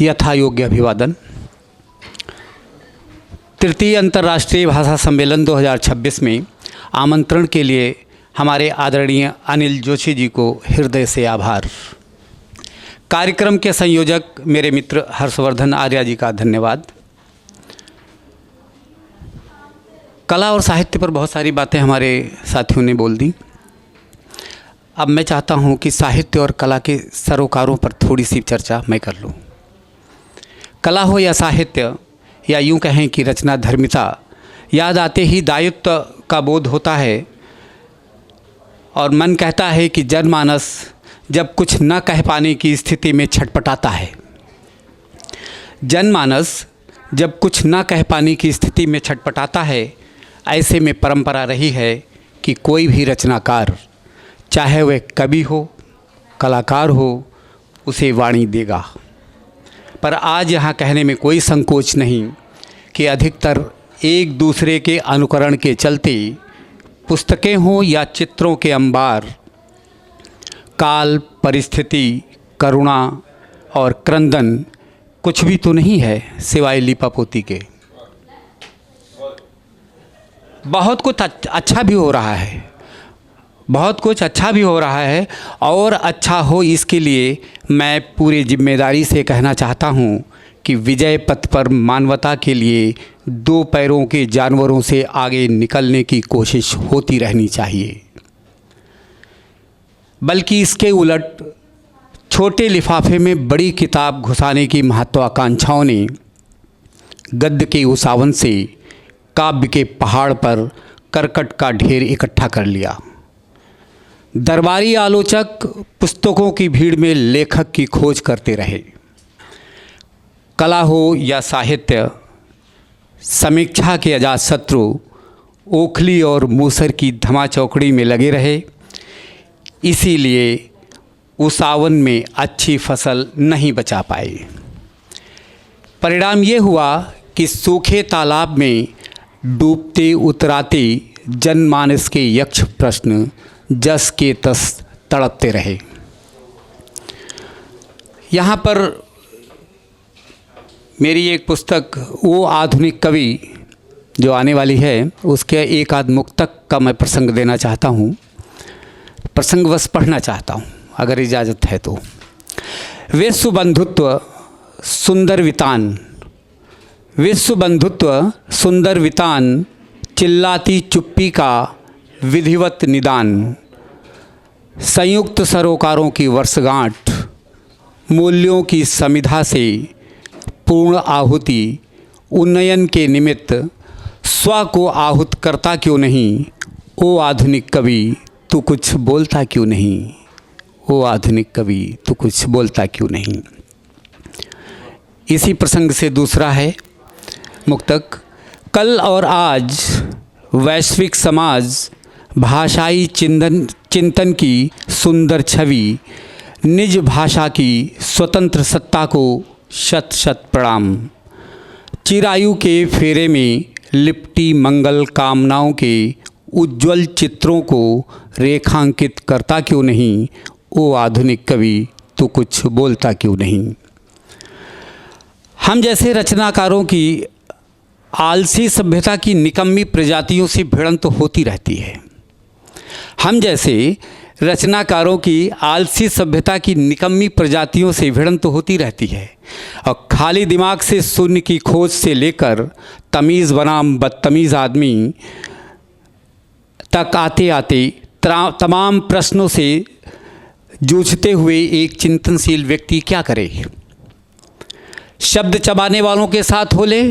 यथा योग्य अभिवादन। तृतीय अंतर्राष्ट्रीय भाषा सम्मेलन 2026 में आमंत्रण के लिए हमारे आदरणीय अनिल जोशी जी को हृदय से आभार। कार्यक्रम के संयोजक मेरे मित्र हर्षवर्धन आर्या जी का धन्यवाद। कला और साहित्य पर बहुत सारी बातें हमारे साथियों ने बोल दी। अब मैं चाहता हूं कि साहित्य और कला के सरोकारों पर थोड़ी सी चर्चा मैं कर लूं। कला हो या साहित्य, या यूं कहें कि रचना धर्मिता, याद आते ही दायित्व का बोध होता है और मन कहता है कि जनमानस जब कुछ न कह पाने की स्थिति में छटपटाता है। जनमानस जब कुछ न कह पाने की स्थिति में छटपटाता है, ऐसे में परंपरा रही है कि कोई भी रचनाकार, चाहे वह कवि हो, कलाकार हो, उसे वाणी देगा। पर आज यहाँ कहने में कोई संकोच नहीं कि अधिकतर एक दूसरे के अनुकरण के चलते पुस्तकें हों या चित्रों के अंबार, काल, परिस्थिति, करुणा और क्रंदन कुछ भी तो नहीं है सिवाय लीपापोती के। बहुत कुछ अच्छा भी हो रहा है, बहुत कुछ अच्छा भी हो रहा है, और अच्छा हो इसके लिए मैं पूरी जिम्मेदारी से कहना चाहता हूँ कि विजय पथ पर मानवता के लिए दो पैरों के जानवरों से आगे निकलने की कोशिश होती रहनी चाहिए। बल्कि इसके उलट छोटे लिफाफे में बड़ी किताब घुसाने की महत्वाकांक्षाओं ने गद्य के उसावन से काव्य के पहाड़ पर करकट का ढेर इकट्ठा कर लिया। दरबारी आलोचक पुस्तकों की भीड़ में लेखक की खोज करते रहे। कला हो या साहित्य, समीक्षा के अजातशत्रु ओखली और मूसर की धमाचौकड़ी में लगे रहे। इसीलिए उस सावन में अच्छी फसल नहीं बचा पाए। परिणाम ये हुआ कि सूखे तालाब में डूबते उतराते जनमानस के यक्ष प्रश्न जस के तस तड़पते रहे। यहाँ पर मेरी एक पुस्तक वो आधुनिक कवि जो आने वाली है उसके एक आध मुक्तक का मैं प्रसंग देना चाहता हूँ, प्रसंगवश पढ़ना चाहता हूँ अगर इजाज़त है तो। विश्व बंधुत्व सुंदर वितान, विश्व बंधुत्व सुंदर वितान, चिल्लाती चुप्पी का विधिवत निदान, संयुक्त सरोकारों की वर्षगांठ, मूल्यों की समिधा से पूर्ण आहुति, उन्नयन के निमित्त स्व को आहुत करता क्यों नहीं, ओ आधुनिक कवि तू कुछ बोलता क्यों नहीं, ओ आधुनिक कवि तू कुछ बोलता क्यों नहीं। इसी प्रसंग से दूसरा है मुक्तक। कल और आज वैश्विक समाज भाषाई चिंतन की सुंदर छवि, निज भाषा की स्वतंत्र सत्ता को शत शत प्रणाम। चिरायु के फेरे में लिपटी मंगल कामनाओं के उज्ज्वल चित्रों को रेखांकित करता क्यों नहीं, ओ आधुनिक कवि तू कुछ बोलता क्यों नहीं। हम जैसे रचनाकारों की आलसी सभ्यता की निकम्मी प्रजातियों से भिड़ंत तो होती रहती है। हम जैसे रचनाकारों की आलसी सभ्यता की निकम्मी प्रजातियों से भिड़ंत तो होती रहती है और खाली दिमाग से शून्य की खोज से लेकर तमीज़ बनाम बदतमीज़ आदमी तक आते आते तमाम प्रश्नों से जूझते हुए एक चिंतनशील व्यक्ति क्या करे। शब्द चबाने वालों के साथ हो ले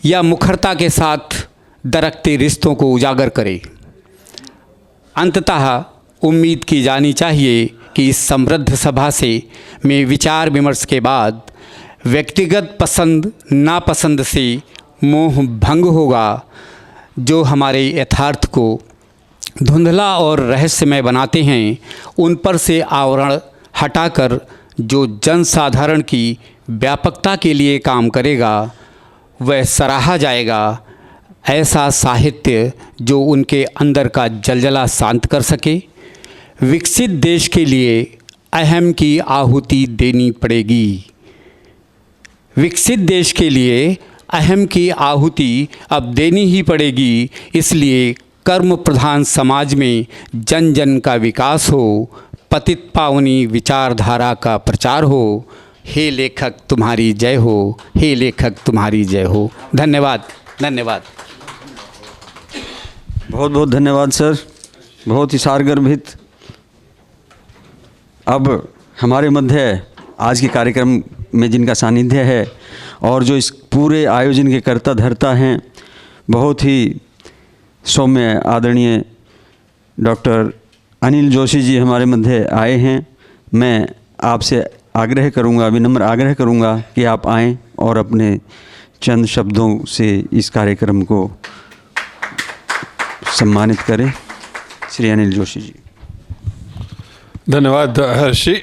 या मुखरता के साथ दरकते रिश्तों को उजागर करे। अंततः उम्मीद की जानी चाहिए कि इस समृद्ध सभा से में विचार विमर्श के बाद व्यक्तिगत पसंद नापसंद से मोह भंग होगा, जो हमारे यथार्थ को धुंधला और रहस्यमय बनाते हैं उन पर से आवरण हटाकर जो जनसाधारण की व्यापकता के लिए काम करेगा वह सराहा जाएगा। ऐसा साहित्य जो उनके अंदर का जलजला शांत कर सके। विकसित देश के लिए अहम की आहुति देनी पड़ेगी। विकसित देश के लिए अहम की आहुति अब देनी ही पड़ेगी। इसलिए कर्म प्रधान समाज में जन जन का विकास हो, पतित पावनी विचारधारा का प्रचार हो। हे लेखक तुम्हारी जय हो, हे लेखक तुम्हारी जय हो। धन्यवाद, धन्यवाद। बहुत बहुत धन्यवाद सर, बहुत ही सारगर्भित। अब हमारे मध्य आज के कार्यक्रम में जिनका सानिध्य है और जो इस पूरे आयोजन के कर्ता धर्ता हैं, बहुत ही सौम्य आदरणीय डॉक्टर अनिल जोशी जी हमारे मध्य आए हैं। मैं आपसे आग्रह करूंगा, विनम्र आग्रह करूंगा कि आप आएं और अपने चंद शब्दों से इस कार्यक्रम को सम्मानित करें। श्री अनिल जोशी जी। धन्यवाद हर्षी।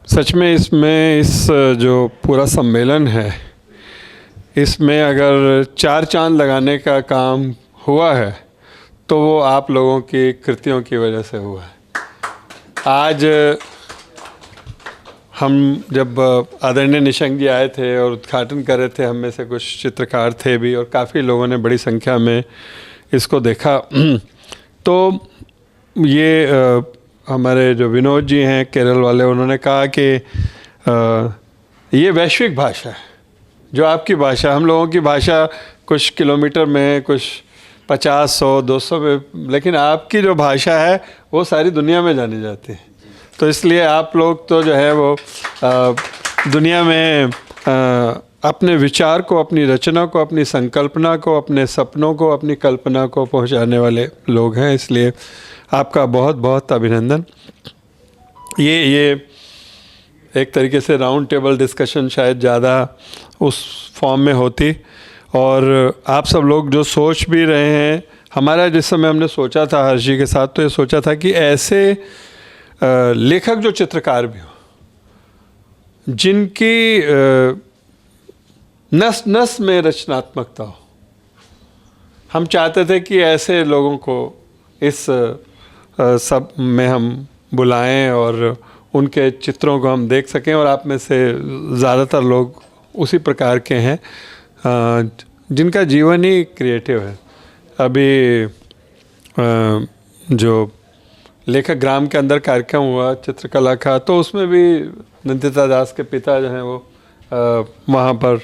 सच में इसमें इस जो पूरा सम्मेलन है इसमें अगर 4 चांद लगाने का काम हुआ है तो वो आप लोगों की कृतियों की वजह से हुआ है। आज हम जब आदरणीय निशंक जी आए थे और उद्घाटन कर रहे थे, हम में से कुछ चित्रकार थे भी और काफ़ी लोगों ने बड़ी संख्या में इसको देखा। तो ये हमारे जो विनोद जी हैं केरल वाले, उन्होंने कहा कि ये वैश्विक भाषा है। जो आपकी भाषा, हम लोगों की भाषा कुछ किलोमीटर में, कुछ 50, 100, 200 में, लेकिन आपकी जो भाषा है वो सारी दुनिया में जानी जाती है। तो इसलिए आप लोग तो जो है वो दुनिया में अपने विचार को, अपनी रचना को, अपनी संकल्पना को, अपने सपनों को, अपनी कल्पना को पहुंचाने वाले लोग हैं। इसलिए आपका बहुत बहुत अभिनंदन। ये एक तरीके से राउंड टेबल डिस्कशन शायद ज़्यादा उस फॉर्म में होती, और आप सब लोग जो सोच भी रहे हैं, हमारा जिस समय हमने सोचा था हर्ष जी के साथ, तो ये सोचा था कि ऐसे लेखक जो चित्रकार भी हो, जिनकी नस नस में रचनात्मकता हो, हम चाहते थे कि ऐसे लोगों को इस सब में हम बुलाएं और उनके चित्रों को हम देख सकें। और आप में से ज़्यादातर लोग उसी प्रकार के हैं जिनका जीवन ही क्रिएटिव है। अभी जो लेखक ग्राम के अंदर कार्यक्रम हुआ चित्रकला का, तो उसमें भी नंदिता दास के पिता जो हैं वो वहाँ पर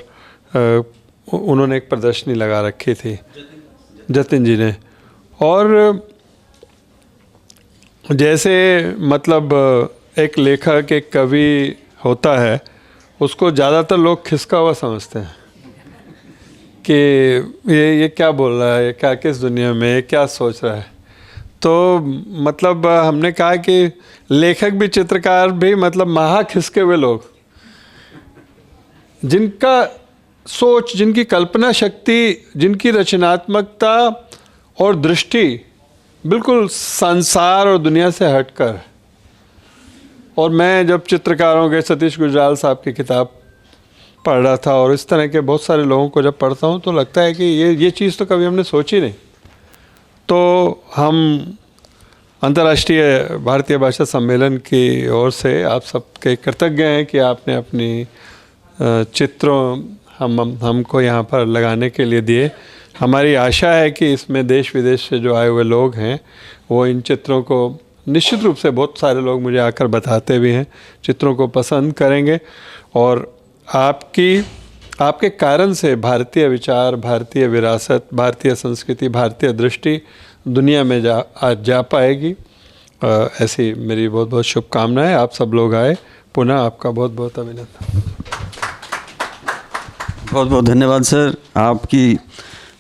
उन्होंने एक प्रदर्शनी लगा रखी थी, जतिन जी ने। और जैसे मतलब एक लेखक, एक कवि होता है, उसको ज़्यादातर लोग खिसका हुआ समझते हैं कि ये क्या बोल रहा है, ये क्या, किस दुनिया में, ये क्या सोच रहा है। तो मतलब हमने कहा कि लेखक भी, चित्रकार भी, मतलब महा खिसके हुए लोग, जिनका सोच, जिनकी कल्पना शक्ति, जिनकी रचनात्मकता और दृष्टि बिल्कुल संसार और दुनिया से हटकर। और मैं जब चित्रकारों के, सतीश गुजराल साहब की किताब पढ़ रहा था और इस तरह के बहुत सारे लोगों को जब पढ़ता हूँ, तो लगता है कि ये चीज़ तो कभी हमने सोची नहीं। तो हम अंतर्राष्ट्रीय भारतीय भाषा सम्मेलन की ओर से आप सबके कृतज्ञ हैं कि आपने अपनी चित्रों हमको यहाँ पर लगाने के लिए दिए। हमारी आशा है कि इसमें देश विदेश से जो आए हुए लोग हैं वो इन चित्रों को निश्चित रूप से, बहुत सारे लोग मुझे आकर बताते भी हैं, चित्रों को पसंद करेंगे। और आपके कारण से भारतीय विचार, भारतीय विरासत, भारतीय संस्कृति, भारतीय दृष्टि दुनिया में जा पाएगी। ऐसी मेरी बहुत बहुत शुभकामनाएं। आप सब लोग आए, पुनः आपका बहुत बहुत अभिनंदन। बहुत बहुत धन्यवाद सर। आपकी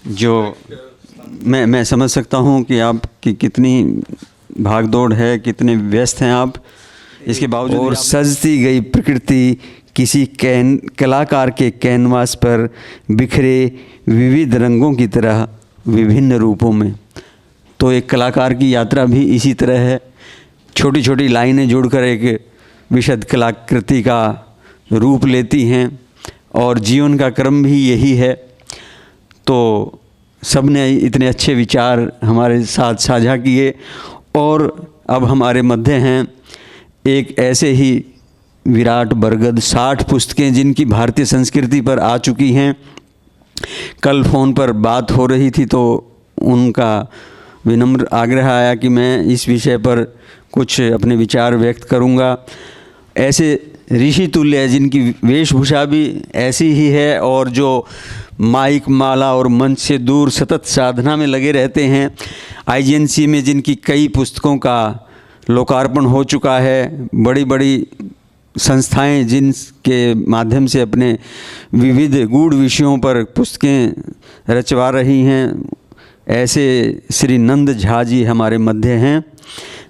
जो मैं समझ सकता हूँ कि आपकी कितनी भागदौड़ है, कितने व्यस्त हैं आप। इसके बावजूद और सजती गई प्रकृति किसी कलाकार के कैनवास पर बिखरे विविध रंगों की तरह विभिन्न रूपों में। तो एक कलाकार की यात्रा भी इसी तरह है, छोटी छोटी लाइनें जोड़कर एक विशद कलाकृति का रूप लेती हैं, और जीवन का क्रम भी यही है। तो सबने इतने अच्छे विचार हमारे साथ साझा किए, और अब हमारे मध्य हैं एक ऐसे ही विराट बरगद, 60 पुस्तकें जिनकी भारतीय संस्कृति पर आ चुकी हैं। कल फ़ोन पर बात हो रही थी तो उनका विनम्र आग्रह आया कि मैं इस विषय पर कुछ अपने विचार व्यक्त करूंगा। ऐसे ऋषि तुल्य है जिनकी वेशभूषा भी ऐसी ही है, और जो माइक, माला और मंच से दूर सतत साधना में लगे रहते हैं। IGNC में जिनकी कई पुस्तकों का लोकार्पण हो चुका है, बड़ी बड़ी संस्थाएं जिनके माध्यम से अपने विविध गूढ़ विषयों पर पुस्तकें रचवा रही हैं, ऐसे श्री नंद झा जी हमारे मध्य हैं।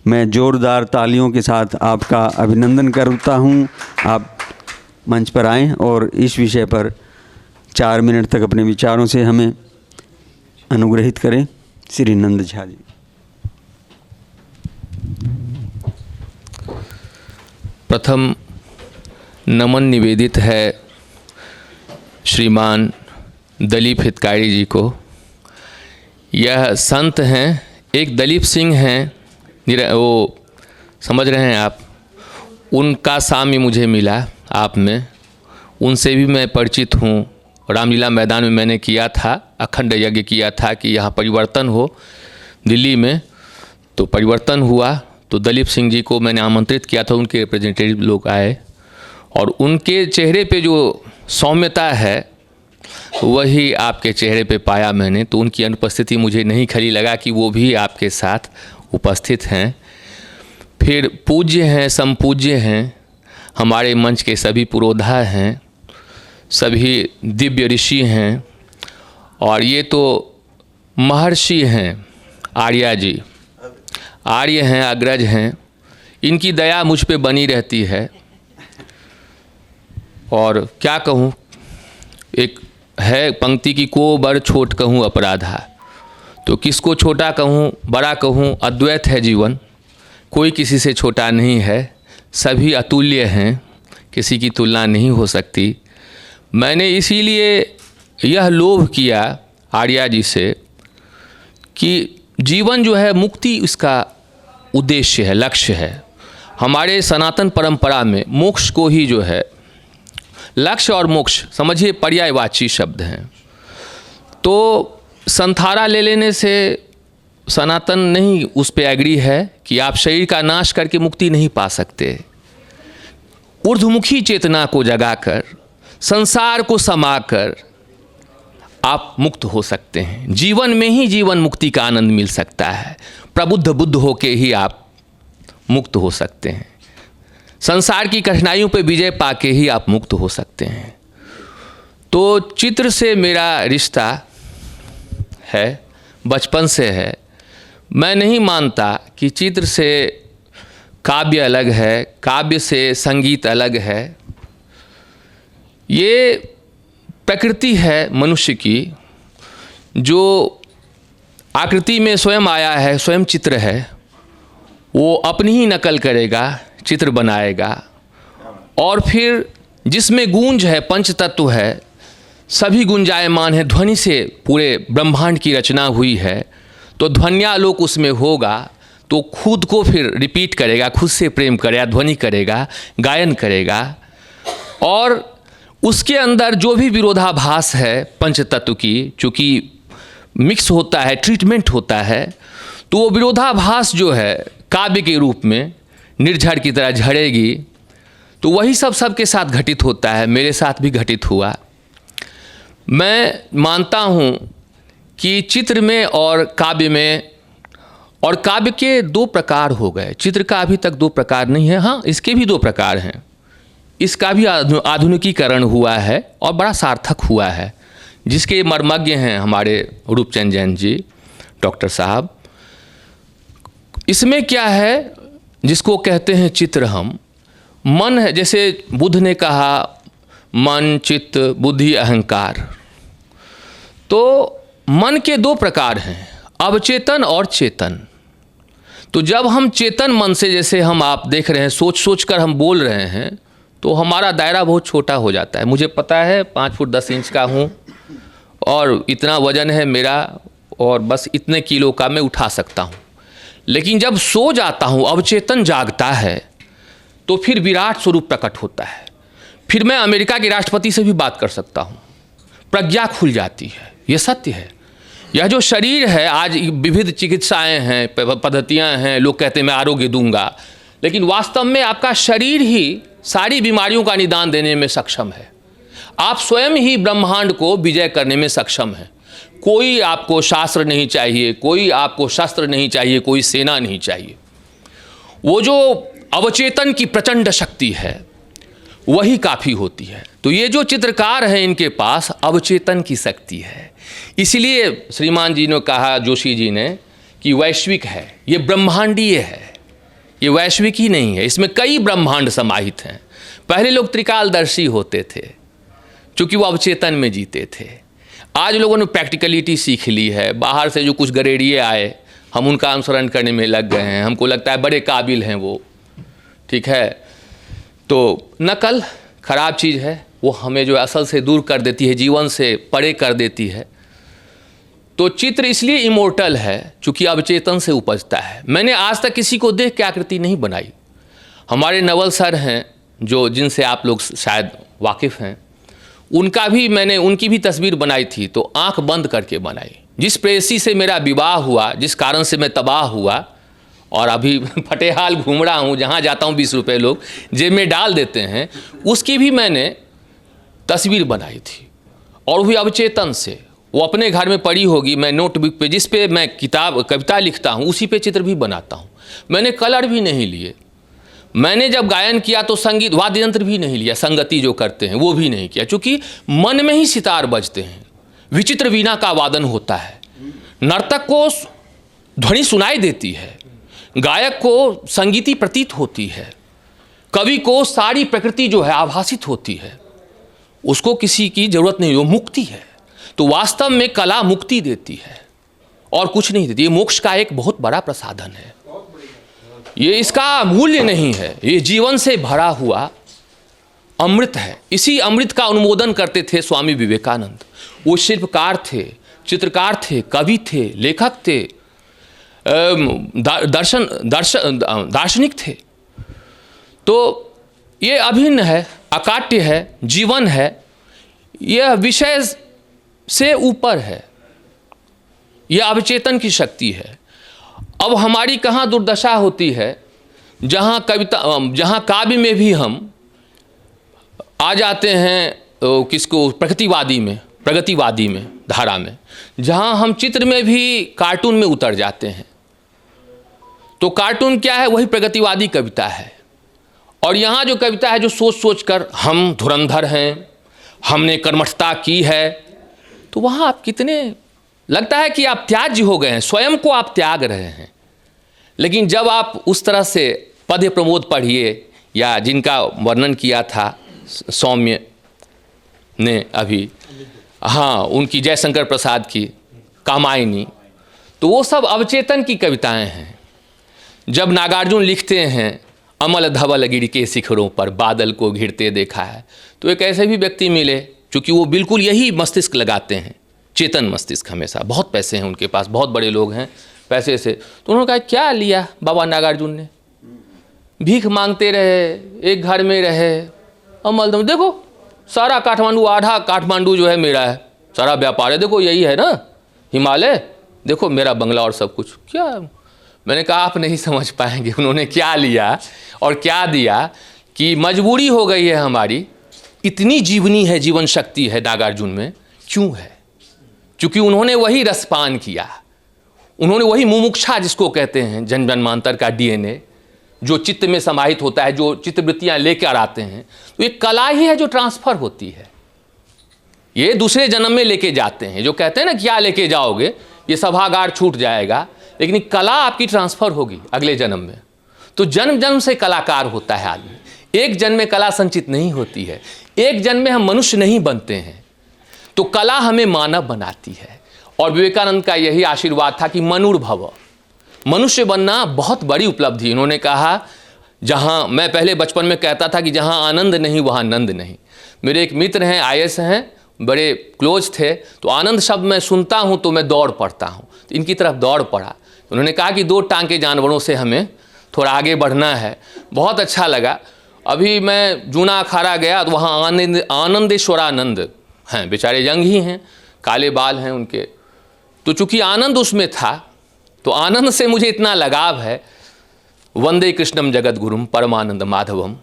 मैं ज़ोरदार तालियों के साथ आपका अभिनंदन करता हूं। आप मंच पर आएं और इस विषय पर 4 मिनट तक अपने विचारों से हमें अनुग्रहित करें। श्री नंद झा जी। प्रथम नमन निवेदित है श्रीमान दलीप हितकारी जी को। यह संत हैं, एक दलीप सिंह हैं, वो समझ रहे हैं आप, उनका साम्य मुझे मिला आप में, उनसे भी मैं परिचित हूँ। रामलीला मैदान में मैंने किया था, अखंड यज्ञ किया था कि यहाँ परिवर्तन हो दिल्ली में, तो परिवर्तन हुआ। तो दलीप सिंह जी को मैंने आमंत्रित किया था, उनके रिप्रेजेंटेटिव लोग आए, और उनके चेहरे पे जो सौम्यता है वही आपके चेहरे पे पाया मैंने। तो उनकी अनुपस्थिति मुझे नहीं खली लगा कि वो भी आपके साथ उपस्थित हैं। फिर पूज्य हैं, संपूज्य हैं, हमारे मंच के सभी पुरोधा हैं, सभी दिव्य ऋषि हैं, और ये तो महर्षि हैं, आर्या जी, आर्य हैं, अग्रज हैं। इनकी दया मुझ पे बनी रहती है, और क्या कहूँ, एक है पंक्ति की को बर छोट कहूँ अपराधा। तो किसको छोटा कहूँ बड़ा कहूँ, अद्वैत है जीवन, कोई किसी से छोटा नहीं है, सभी अतुल्य हैं, किसी की तुलना नहीं हो सकती। मैंने इसीलिए यह लोभ किया आर्या जी से कि जीवन जो है मुक्ति इसका उद्देश्य है, लक्ष्य है। हमारे सनातन परंपरा में मोक्ष को ही जो है, लक्ष्य और मोक्ष समझिए पर्यायवाची शब्द हैं। तो संथारा ले लेने से सनातन नहीं उस पे एग्री है कि आप शरीर का नाश करके मुक्ति नहीं पा सकते। ऊर्ध्वमुखी चेतना को जगाकर, संसार को समाकर आप मुक्त हो सकते हैं। जीवन में ही जीवन मुक्ति का आनंद मिल सकता है। प्रबुद्ध बुद्ध होके ही आप मुक्त हो सकते हैं। संसार की कठिनाइयों पे विजय पाके ही आप मुक्त हो सकते हैं। तो चित्र से मेरा रिश्ता है, बचपन से है। मैं नहीं मानता कि चित्र से काव्य अलग है, काव्य से संगीत अलग है। ये प्रकृति है मनुष्य की, जो आकृति में स्वयं आया है, स्वयं चित्र है। वो अपनी ही नकल करेगा, चित्र बनाएगा, और फिर जिसमें गूंज है, पंच तत्व है, सभी गुंजायमान है, ध्वनि से पूरे ब्रह्मांड की रचना हुई है। तो ध्वन्यालोक उसमें होगा, तो खुद को फिर रिपीट करेगा, खुद से प्रेम करेगा, ध्वनि करेगा, गायन करेगा। और उसके अंदर जो भी विरोधाभास है पंच तत्व की, चूँकि मिक्स होता है, ट्रीटमेंट होता है, तो वो विरोधाभास जो है काव्य के रूप में निर्झर की तरह झड़ेगी। तो वही सब सबके साथ घटित होता है, मेरे साथ भी घटित हुआ। मैं मानता हूँ कि चित्र में और काव्य में, और काव्य के दो प्रकार हो गए, चित्र का अभी तक दो प्रकार नहीं है। हाँ, इसके भी दो प्रकार हैं। इसका भी आधुनिकीकरण हुआ है और बड़ा सार्थक हुआ है, जिसके मर्मज्ञ हैं हमारे रूपचंद जैन जी, डॉक्टर साहब। इसमें क्या है, जिसको कहते हैं चित्र, हम मन है, जैसे बुद्ध ने कहा मन, चित्त, बुद्धि, अहंकार। तो मन के दो प्रकार हैं, अवचेतन और चेतन। तो जब हम चेतन मन से, जैसे हम आप देख रहे हैं, सोच सोच कर हम बोल रहे हैं, तो हमारा दायरा बहुत छोटा हो जाता है। मुझे पता है 5 फुट 10 इंच का हूँ और इतना वजन है मेरा, और बस इतने किलो का मैं उठा सकता हूँ। लेकिन जब सो जाता हूँ, अवचेतन जागता है, तो फिर विराट स्वरूप प्रकट होता है। फिर मैं अमेरिका के राष्ट्रपति से भी बात कर सकता हूँ, प्रज्ञा खुल जाती है। ये सत्य है। यह जो शरीर है, आज विविध चिकित्साएं हैं, पद्धतियां हैं, लोग कहते हैं मैं आरोग्य दूंगा, लेकिन वास्तव में आपका शरीर ही सारी बीमारियों का निदान देने में सक्षम है। आप स्वयं ही ब्रह्मांड को विजय करने में सक्षम हैं। कोई आपको शास्त्र नहीं चाहिए, कोई आपको शस्त्र नहीं चाहिए, कोई सेना नहीं चाहिए। वो जो अवचेतन की प्रचंड शक्ति है वही काफ़ी होती है। तो ये जो चित्रकार हैं, इनके पास अवचेतन की शक्ति है। इसलिए श्रीमान जी ने कहा, जोशी जी ने, कि वैश्विक है, ये ब्रह्मांडीय है, ये वैश्विक ही नहीं है, इसमें कई ब्रह्मांड समाहित हैं। पहले लोग त्रिकालदर्शी होते थे, चूँकि वो अवचेतन में जीते थे। आज लोगों ने प्रैक्टिकलिटी सीख ली है। बाहर से जो कुछ गरेड़िए आए, हम उनका अनुसरण करने में लग गए हैं। हमको लगता है बड़े काबिल हैं वो, ठीक है। तो नकल खराब चीज़ है, वो हमें जो असल से दूर कर देती है, जीवन से परे कर देती है। तो चित्र इसलिए इमोर्टल है चूँकि अवचेतन से उपजता है। मैंने आज तक किसी को देख के आकृति नहीं बनाई। हमारे नवल सर हैं, जो जिनसे आप लोग शायद वाकिफ़ हैं, उनकी भी तस्वीर बनाई थी, तो आंख बंद करके बनाई। जिस प्रेयसी से मेरा विवाह हुआ, जिस कारण से मैं तबाह हुआ, और अभी फटेहाल घूम रहा हूँ, जहाँ जाता हूँ 20 रुपये लोग जेब में डाल देते हैं, उसकी भी मैंने तस्वीर बनाई थी, और भी अवचेतन से। वो अपने घर में पड़ी होगी, मैं नोटबुक पे, जिस पे मैं कविता लिखता हूँ, उसी पे चित्र भी बनाता हूँ। मैंने कलर भी नहीं लिए। मैंने जब गायन किया तो संगीत वाद्य यंत्र भी नहीं लिया, संगति जो करते हैं वो भी नहीं किया, क्योंकि मन में ही सितार बजते हैं, विचित्र वीणा का वादन होता है, नर्तक को ध्वनि सुनाई देती है, गायक को संगीती प्रतीत होती है, कवि को सारी प्रकृति जो है आभासित होती है, उसको किसी की जरूरत नहीं, वो मुक्ति है। तो वास्तव में कला मुक्ति देती है, और कुछ नहीं देती। ये मोक्ष का एक बहुत बड़ा प्रसाधन है, ये इसका मूल्य नहीं है, ये जीवन से भरा हुआ अमृत है। इसी अमृत का अनुमोदन करते थे स्वामी विवेकानंद। वो शिल्पकार थे, चित्रकार थे, कवि थे, लेखक थे, दार्शनिक थे। तो ये अभिन्न है, अकाट्य है, जीवन है, यह विषय से ऊपर है, यह अवचेतन की शक्ति है। अब हमारी कहाँ दुर्दशा होती है, जहाँ काव्य में भी हम आ जाते हैं किसको प्रगतिवादी में धारा में, जहाँ हम चित्र में भी कार्टून में उतर जाते हैं। तो कार्टून क्या है, वही प्रगतिवादी कविता है। और यहाँ जो कविता है, जो सोच सोच कर हम धुरंधर हैं, हमने कर्मठता की है, तो वहाँ आप कितने लगता है कि आप त्याज्य हो गए हैं, स्वयं को आप त्याग रहे हैं। लेकिन जब आप उस तरह से पद्य प्रमोद पढ़िए, या जिनका वर्णन किया था सौम्य ने अभी, हाँ, उनकी जयशंकर प्रसाद की कामायनी, तो वो सब अवचेतन की कविताएं हैं। जब नागार्जुन लिखते हैं अमल धवल गिर के शिखरों पर बादल को घिरते देखा है, तो एक ऐसे भी व्यक्ति मिले क्योंकि वो बिल्कुल यही मस्तिष्क लगाते हैं, चेतन मस्तिष्क हमेशा। बहुत पैसे हैं उनके पास, बहुत बड़े लोग हैं पैसे से। तो उन्होंने कहा क्या लिया बाबा नागार्जुन ने, भीख मांगते रहे, एक घर में रहे, अमल धवल, देखो सारा काठमांडू, आधा काठमांडू जो है मेरा है, सारा व्यापार है, देखो यही है ना हिमालय, देखो मेरा बंगला और सब कुछ। क्या, मैंने कहा आप नहीं समझ पाएंगे उन्होंने क्या लिया और क्या दिया, कि मजबूरी हो गई है हमारी, इतनी जीवनी है, जीवन शक्ति है नागार्जुन में। क्यों है? क्योंकि उन्होंने वही रसपान किया, उन्होंने वही मुमुक्षा जिसको कहते हैं, जन्म जन्मांतर का DNA जो चित्त में समाहित होता है, जो चित्तवृत्तियाँ लेकर आते हैं, तो ये कला ही है जो ट्रांसफर होती है। ये दूसरे जन्म में लेके जाते हैं, जो कहते हैं ना क्या लेके जाओगे, ये सभागार छूट जाएगा, लेकिन कला आपकी ट्रांसफर होगी अगले जन्म में। तो जन्म जन्म से कलाकार होता है आदमी, एक जन्म में कला संचित नहीं होती है, एक जन्म में हम मनुष्य नहीं बनते हैं। तो कला हमें मानव बनाती है, और विवेकानंद का यही आशीर्वाद था कि मनुर्भव, मनुष्य बनना बहुत बड़ी उपलब्धि। उन्होंने कहा, जहाँ मैं पहले बचपन में कहता था कि जहाँ आनंद नहीं वहाँ नंद नहीं। मेरे एक मित्र हैं, IAS हैं, बड़े क्लोज थे, तो आनंद शब्द मैं सुनता हूँ तो मैं दौड़ पड़ता हूँ, तो इनकी तरफ दौड़ पड़ा। उन्होंने कहा कि 2 टांग के जानवरों से हमें थोड़ा आगे बढ़ना है। बहुत अच्छा लगा। अभी मैं जूना अखाड़ा गया तो वहाँ आनंदेश्वरानंद हैं, बेचारे यंग ही हैं, काले बाल हैं उनके। तो चूँकि आनंद उसमें था, तो आनंद से मुझे इतना लगाव है। वंदे कृष्णम जगत गुरुम परमानंद माधवम,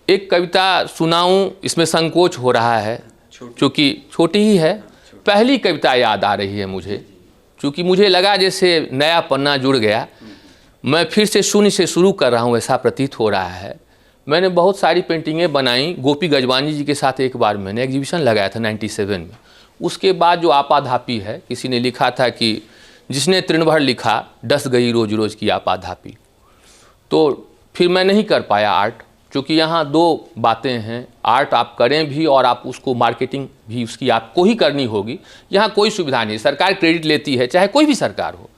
एक कविता सुनाऊं, इसमें संकोच हो रहा है क्योंकि छोटी ही है। पहली कविता याद आ रही है मुझे, क्योंकि मुझे लगा जैसे नया पन्ना जुड़ गया, मैं फिर से शून्य से शुरू कर रहा हूँ, ऐसा प्रतीत हो रहा है। मैंने बहुत सारी पेंटिंगें बनाई, गोपी गजवानी जी के साथ एक बार मैंने एग्जीबिशन लगाया था 97 में। उसके बाद जो आपाधापी है, किसी ने लिखा था कि जिसने तृणभर लिखा डस गई रोज रोज की आपाधापी, तो फिर मैं नहीं कर पाया आर्ट, क्योंकि यहाँ 2 बातें हैं, आर्ट आप करें भी और आप उसको मार्केटिंग भी उसकी आपको ही करनी होगी। यहाँ कोई सुविधा नहीं, सरकार क्रेडिट लेती है, चाहे कोई भी सरकार हो,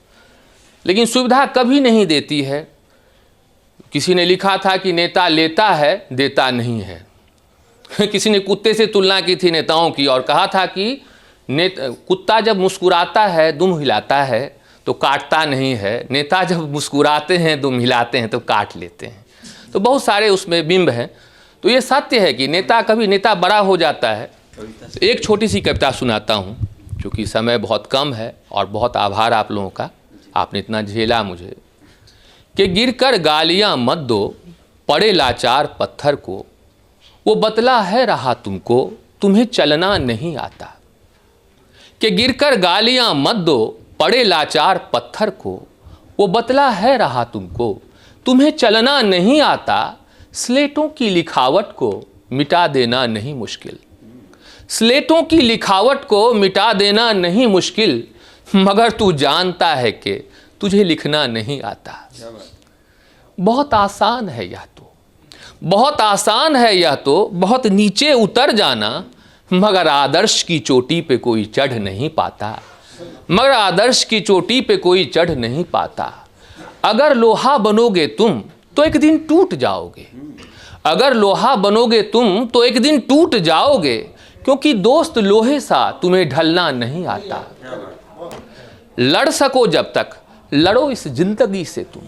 लेकिन सुविधा कभी नहीं देती है। किसी ने लिखा था कि नेता लेता है देता नहीं है। किसी ने कुत्ते से तुलना की थी नेताओं की, और कहा था कि कुत्ता जब मुस्कुराता है दुम हिलाता है तो काटता नहीं है, नेता जब मुस्कुराते हैं दुम हिलाते हैं तो काट लेते हैं। तो बहुत सारे उसमें बिंब हैं। तो ये सत्य है कि नेता कभी नेता बड़ा हो जाता है। एक छोटी सी कविता सुनाता हूँ, क्योंकि समय बहुत कम है, और बहुत आभार आप लोगों का, आपने इतना झेला मुझे। कि गिरकर गालियाँ मत दो पड़े लाचार पत्थर को, वो बतला है रहा तुमको तुम्हें चलना नहीं आता। कि गिरकर गालियाँ मत दो पड़े लाचार पत्थर को, वो बतला है रहा तुमको तुम्हें चलना नहीं आता। स्लेटों की लिखावट को मिटा देना नहीं मुश्किल, स्लेटों की लिखावट को मिटा देना नहीं मुश्किल, मगर तू जानता है कि तुझे लिखना नहीं आता। बहुत आसान है यह तो, बहुत आसान है यह तो, बहुत नीचे उतर जाना, मगर आदर्श की चोटी पे कोई चढ़ नहीं पाता। मगर आदर्श की चोटी पे कोई चढ़ नहीं पाता। अगर लोहा बनोगे तुम तो एक दिन टूट जाओगे, अगर लोहा बनोगे तुम तो एक दिन टूट जाओगे, क्योंकि दोस्त लोहे सा तुम्हें ढलना नहीं आता। लड़ सको जब तक लड़ो इस जिंदगी से तुम,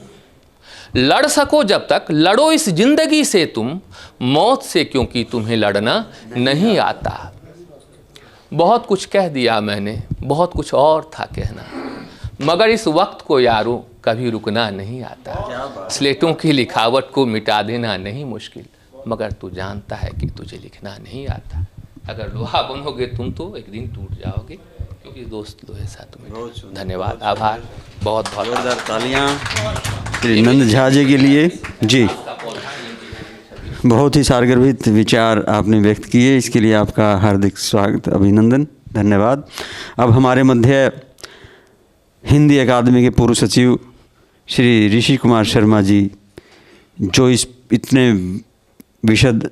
लड़ सको जब तक लड़ो इस जिंदगी से तुम, मौत से क्योंकि तुम्हें लड़ना नहीं आता। बहुत कुछ कह दिया मैंने, बहुत कुछ और था कहना, मगर इस वक्त को यारों कभी रुकना नहीं आता। स्लेटों की लिखावट को मिटा देना नहीं मुश्किल, मगर तू जानता है कि तुझे लिखना नहीं आता। अगर लोहा बनोगे तुम तो एक दिन टूट जाओगे, क्योंकि दोस्त लोहे सा तुम्हें। धन्यवाद, आभार, बहुत बहुत जोरदार तालियां श्री नंद झा जी के लिए। जी, बहुत ही सारगर्भित विचार आपने व्यक्त किए, इसके लिए आपका हार्दिक स्वागत, अभिनंदन, धन्यवाद। अब हमारे मध्य हिंदी अकादमी के पूर्व सचिव श्री ऋषि कुमार शर्मा जी, जो इस इतने विशद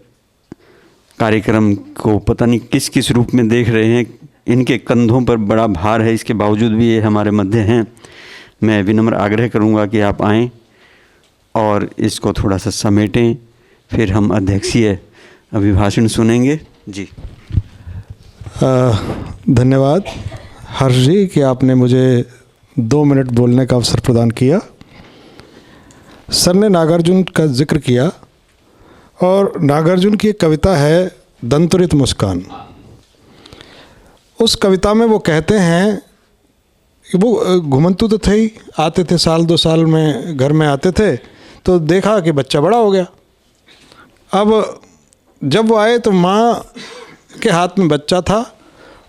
कार्यक्रम को पता नहीं किस किस रूप में देख रहे हैं, इनके कंधों पर बड़ा भार है, इसके बावजूद भी ये हमारे मध्य हैं। मैं विनम्र आग्रह करूंगा कि आप आएँ और इसको थोड़ा सा समेटें, फिर हम अध्यक्षीय अभिभाषण सुनेंगे। जी, धन्यवाद हर्ष जी कि आपने मुझे 2 मिनट बोलने का अवसर प्रदान किया। सर ने नागार्जुन का जिक्र किया और नागार्जुन की एक कविता है दंतुरित मुस्कान। उस कविता में वो कहते हैं कि वो घुमंतु तो थे ही, आते थे 1-2 साल में घर में आते थे, तो देखा कि बच्चा बड़ा हो गया। अब जब वो आए तो माँ के हाथ में बच्चा था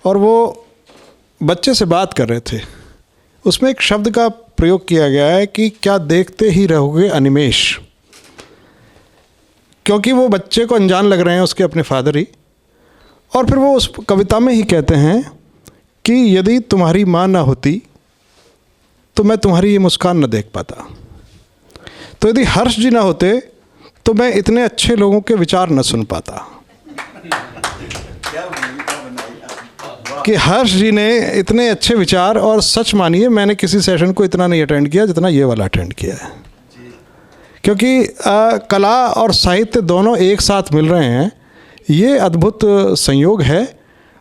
और वो बच्चे से बात कर रहे थे। उसमें एक शब्द का प्रयोग किया गया है कि क्या देखते ही रहोगे अनिमेष, क्योंकि वो बच्चे को अनजान लग रहे हैं उसके अपने फादर ही। और फिर वो उस कविता में ही कहते हैं कि यदि तुम्हारी माँ ना होती तो मैं तुम्हारी ये मुस्कान न देख पाता, तो यदि हर्ष जी ना होते तो मैं इतने अच्छे लोगों के विचार न सुन पाता। कि हर्ष जी ने इतने अच्छे विचार, और सच मानिए मैंने किसी सेशन को इतना नहीं अटेंड किया जितना ये वाला अटेंड किया है, क्योंकि कला और साहित्य दोनों एक साथ मिल रहे हैं, ये अद्भुत संयोग है।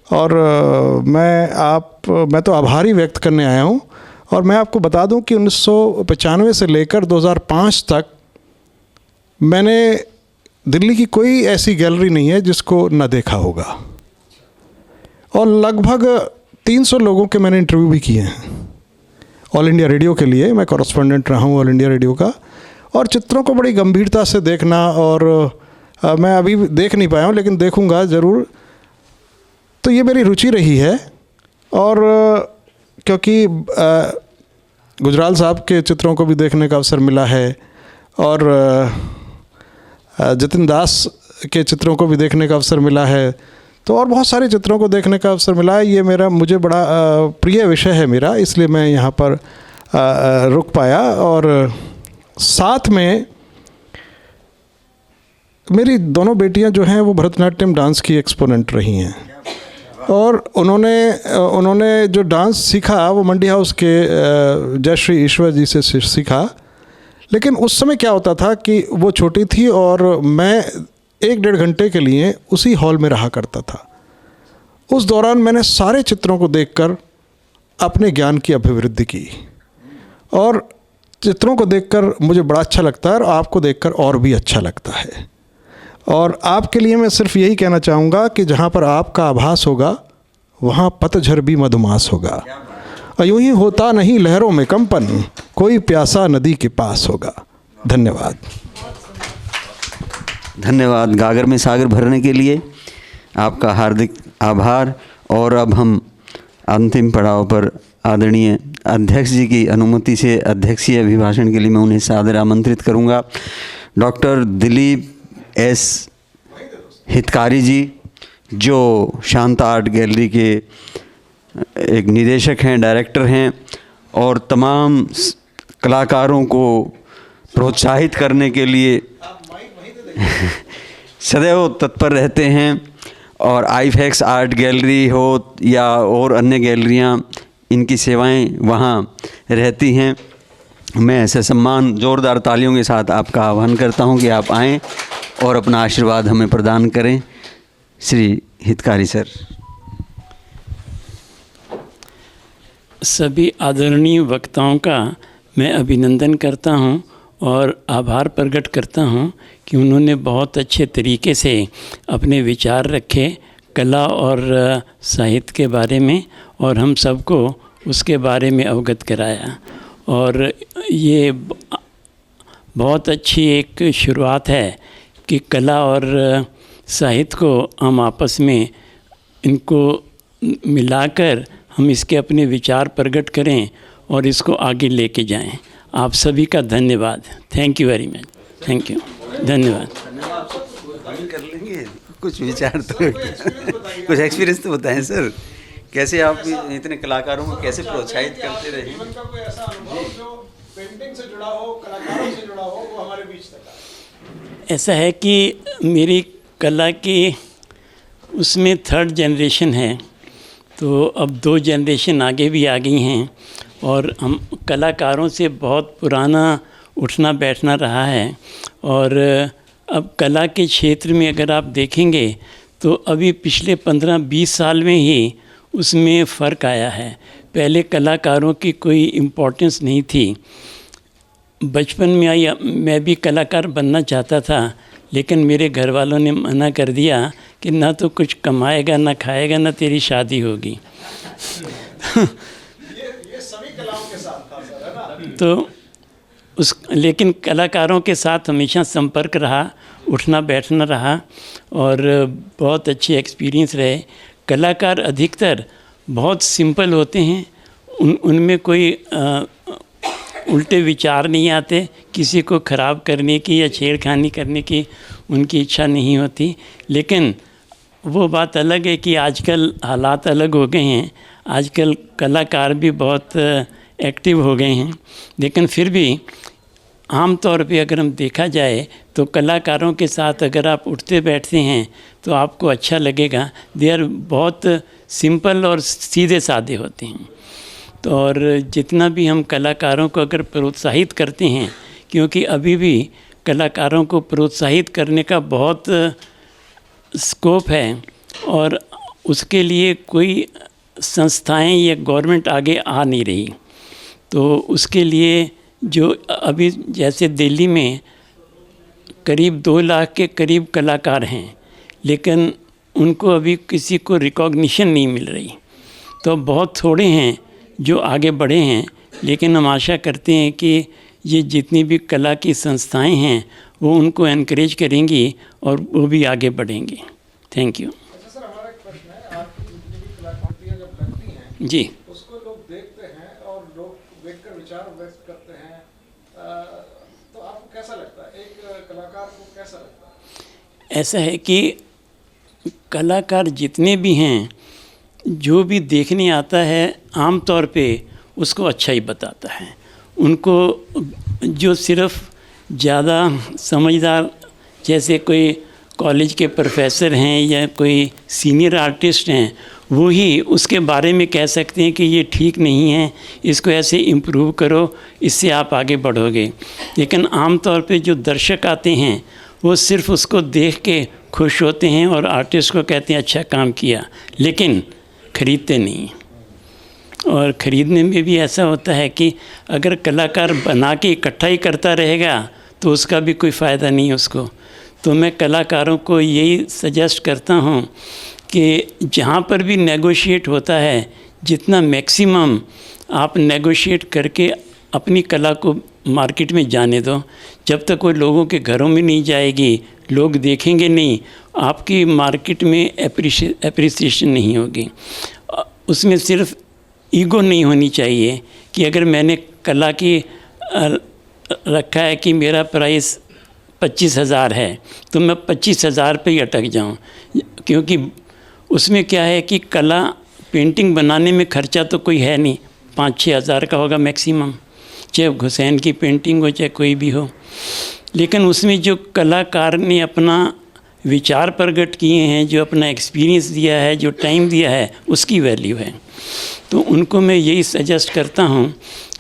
और मैं तो आभारी व्यक्त करने आया हूँ। और मैं आपको बता दूँ कि 1995 से लेकर 2005 तक मैंने दिल्ली की कोई ऐसी गैलरी नहीं है जिसको न देखा होगा, और लगभग 300 लोगों के मैंने इंटरव्यू भी किए हैं ऑल इंडिया रेडियो के लिए। मैं कॉरेस्पॉन्डेंट रहा हूँ ऑल इंडिया रेडियो का, और चित्रों को बड़ी गंभीरता से देखना, और मैं अभी देख नहीं पाया हूँ लेकिन देखूँगा ज़रूर। तो ये मेरी रुचि रही है। और क्योंकि गुजराल साहब के चित्रों को भी देखने का अवसर मिला है, और जतिन दास के चित्रों को भी देखने का अवसर मिला है, तो और बहुत सारे चित्रों को देखने का अवसर मिला है। ये मुझे बड़ा प्रिय विषय है मेरा, इसलिए मैं यहाँ पर रुक पाया। और साथ में मेरी दोनों बेटियाँ जो हैं वो भरतनाट्यम डांस की एक्सपोनेंट रही हैं, और उन्होंने जो डांस सीखा वो मंडी हाउस के जयश्री ईश्वर जी से सीखा। लेकिन उस समय क्या होता था कि वो छोटी थी और मैं 1-1.5 घंटे के लिए उसी हॉल में रहा करता था। उस दौरान मैंने सारे चित्रों को देखकर अपने ज्ञान की अभिवृद्धि की, और चित्रों को देखकर मुझे बड़ा अच्छा लगता है, और आपको देखकर और भी अच्छा लगता है। और आपके लिए मैं सिर्फ यही कहना चाहूँगा कि जहाँ पर आपका आभास होगा वहाँ पतझड़ भी मधुमास होगा, और यूँ ही होता नहीं लहरों में कंपन, कोई प्यासा नदी के पास होगा। धन्यवाद। धन्यवाद गागर में सागर भरने के लिए, आपका हार्दिक आभार। और अब हम अंतिम पड़ाव पर आदरणीय अध्यक्ष जी की अनुमति से अध्यक्षीय अभिभाषण के लिए मैं उन्हें सादर आमंत्रित करूंगा। डॉक्टर दिलीप एस हितकारी जी, जो शांता आर्ट गैलरी के एक निदेशक हैं, डायरेक्टर हैं, और तमाम कलाकारों को प्रोत्साहित करने के लिए सदैव तत्पर रहते हैं। और आईफैक्स आर्ट गैलरी हो या और अन्य गैलरियां, इनकी सेवाएं वहाँ रहती हैं। मैं ऐसे सम्मान ज़ोरदार तालियों के साथ आपका आह्वान करता हूँ कि आप आएँ और अपना आशीर्वाद हमें प्रदान करें। श्री हितकारी सर। सभी आदरणीय वक्ताओं का मैं अभिनंदन करता हूं और आभार प्रकट करता हूं कि उन्होंने बहुत अच्छे तरीके से अपने विचार रखे कला और साहित्य के बारे में और हम सबको उसके बारे में अवगत कराया। और ये बहुत अच्छी एक शुरुआत है कि कला और साहित्य को हम आपस में इनको मिलाकर हम इसके अपने विचार प्रकट करें और इसको आगे लेके जाएं। आप सभी का धन्यवाद। Thank you very much. Thank you. धन्यवाद। कर लेंगे कुछ विचार तो कुछ एक्सपीरियंस तो बताएं सर, कैसे आप इतने कलाकारों को कैसे प्रोत्साहित करते रहे? जीवन का कोई ऐसा अनुभव जो पेंटिंग से जुड़ा हो, कलाकारों से जुड़ा हो, वो हमारे बीच तक आए। ऐसा है कि मेरी कला की उसमें 3rd जनरेशन है, तो अब 2 जनरेशन आगे भी आ गई हैं और हम कलाकारों से बहुत पुराना उठना बैठना रहा है। और अब कला के क्षेत्र में अगर आप देखेंगे तो अभी पिछले 15-20 साल में ही उसमें फ़र्क आया है। पहले कलाकारों की कोई इम्पोर्टेंस नहीं थी। बचपन में मैं भी कलाकार बनना चाहता था, लेकिन मेरे घर वालों ने मना कर दिया कि ना तो कुछ कमाएगा, ना खाएगा, ना तेरी शादी होगी। ये सभी कलाओं के साथ था सर, है ना? तो लेकिन कलाकारों के साथ हमेशा संपर्क रहा, उठना बैठना रहा और बहुत अच्छे एक्सपीरियंस रहे। कलाकार अधिकतर बहुत सिंपल होते हैं, उनमें कोई उल्टे विचार नहीं आते, किसी को ख़राब करने की या छेड़खानी करने की उनकी इच्छा नहीं होती। लेकिन वो बात अलग है कि आजकल हालात अलग हो गए हैं, आजकल कलाकार भी बहुत एक्टिव हो गए हैं। लेकिन फिर भी आम तौर पे अगर हम देखा जाए तो कलाकारों के साथ अगर आप उठते बैठते हैं तो आपको अच्छा लगेगा। दे आर बहुत सिंपल और सीधे साधे होते हैं। तो और जितना भी हम कलाकारों को अगर प्रोत्साहित करते हैं, क्योंकि अभी भी कलाकारों को प्रोत्साहित करने का बहुत स्कोप है और उसके लिए कोई संस्थाएं या गवर्नमेंट आगे आ नहीं रही। तो उसके लिए जो अभी जैसे दिल्ली में करीब 2 लाख के करीब कलाकार हैं, लेकिन उनको अभी किसी को रिकॉग्निशन नहीं मिल रही। तो बहुत थोड़े हैं जो आगे बढ़े हैं, लेकिन हम आशा करते हैं कि ये जितनी भी कला की संस्थाएं हैं वो उनको एनकरेज करेंगी और वो भी आगे बढ़ेंगे। Thank you. अच्छा सर, हमारा एक प्रश्न है, आपकी जितनी भी कलाकृतियाँ जब लगती हैं जी, उसको लोग देखते हैं और लोग देखकर विचार व्यक्त करते हैं, तो आपको कैसा लगता है, एक कलाकार को कैसा लगता है? ऐसा है कि कलाकार जितने भी हैं, जो भी देखने आता है आम तौर पे उसको अच्छा ही बताता है। उनको जो सिर्फ ज़्यादा समझदार जैसे कोई कॉलेज के प्रोफेसर हैं या कोई सीनियर आर्टिस्ट हैं, वो ही उसके बारे में कह सकते हैं कि ये ठीक नहीं है, इसको ऐसे इम्प्रूव करो, इससे आप आगे बढ़ोगे। लेकिन आम तौर पे जो दर्शक आते हैं वो सिर्फ उसको देख के खुश होते हैं और आर्टिस्ट को कहते हैं अच्छा काम किया, लेकिन ख़रीदते नहीं। और ख़रीदने में भी ऐसा होता है कि अगर कलाकार बना के इकट्ठा ही करता रहेगा तो उसका भी कोई फ़ायदा नहीं है उसको। तो मैं कलाकारों को यही सजेस्ट करता हूँ कि जहाँ पर भी नेगोशिएट होता है, जितना मैक्सिमम आप नेगोशिएट करके अपनी कला को मार्केट में जाने दो। जब तक वो लोगों के घरों में नहीं जाएगी, लोग देखेंगे नहीं, आपकी मार्केट में एप्रिसिएशन नहीं होगी। उसमें सिर्फ ईगो नहीं होनी चाहिए कि अगर मैंने कला की रखा है कि मेरा प्राइस 25,000 है तो मैं 25,000 पे ही अटक जाऊं। क्योंकि उसमें क्या है कि कला पेंटिंग बनाने में खर्चा तो कोई है नहीं, 5-6 हज़ार का होगा मैक्सिमम, चाहे हुसैन की पेंटिंग हो चाहे कोई भी हो। लेकिन उसमें जो कलाकार ने अपना विचार प्रकट किए हैं, जो अपना एक्सपीरियंस दिया है, जो टाइम दिया है, उसकी वैल्यू है। तो उनको मैं यही सजेस्ट करता हूँ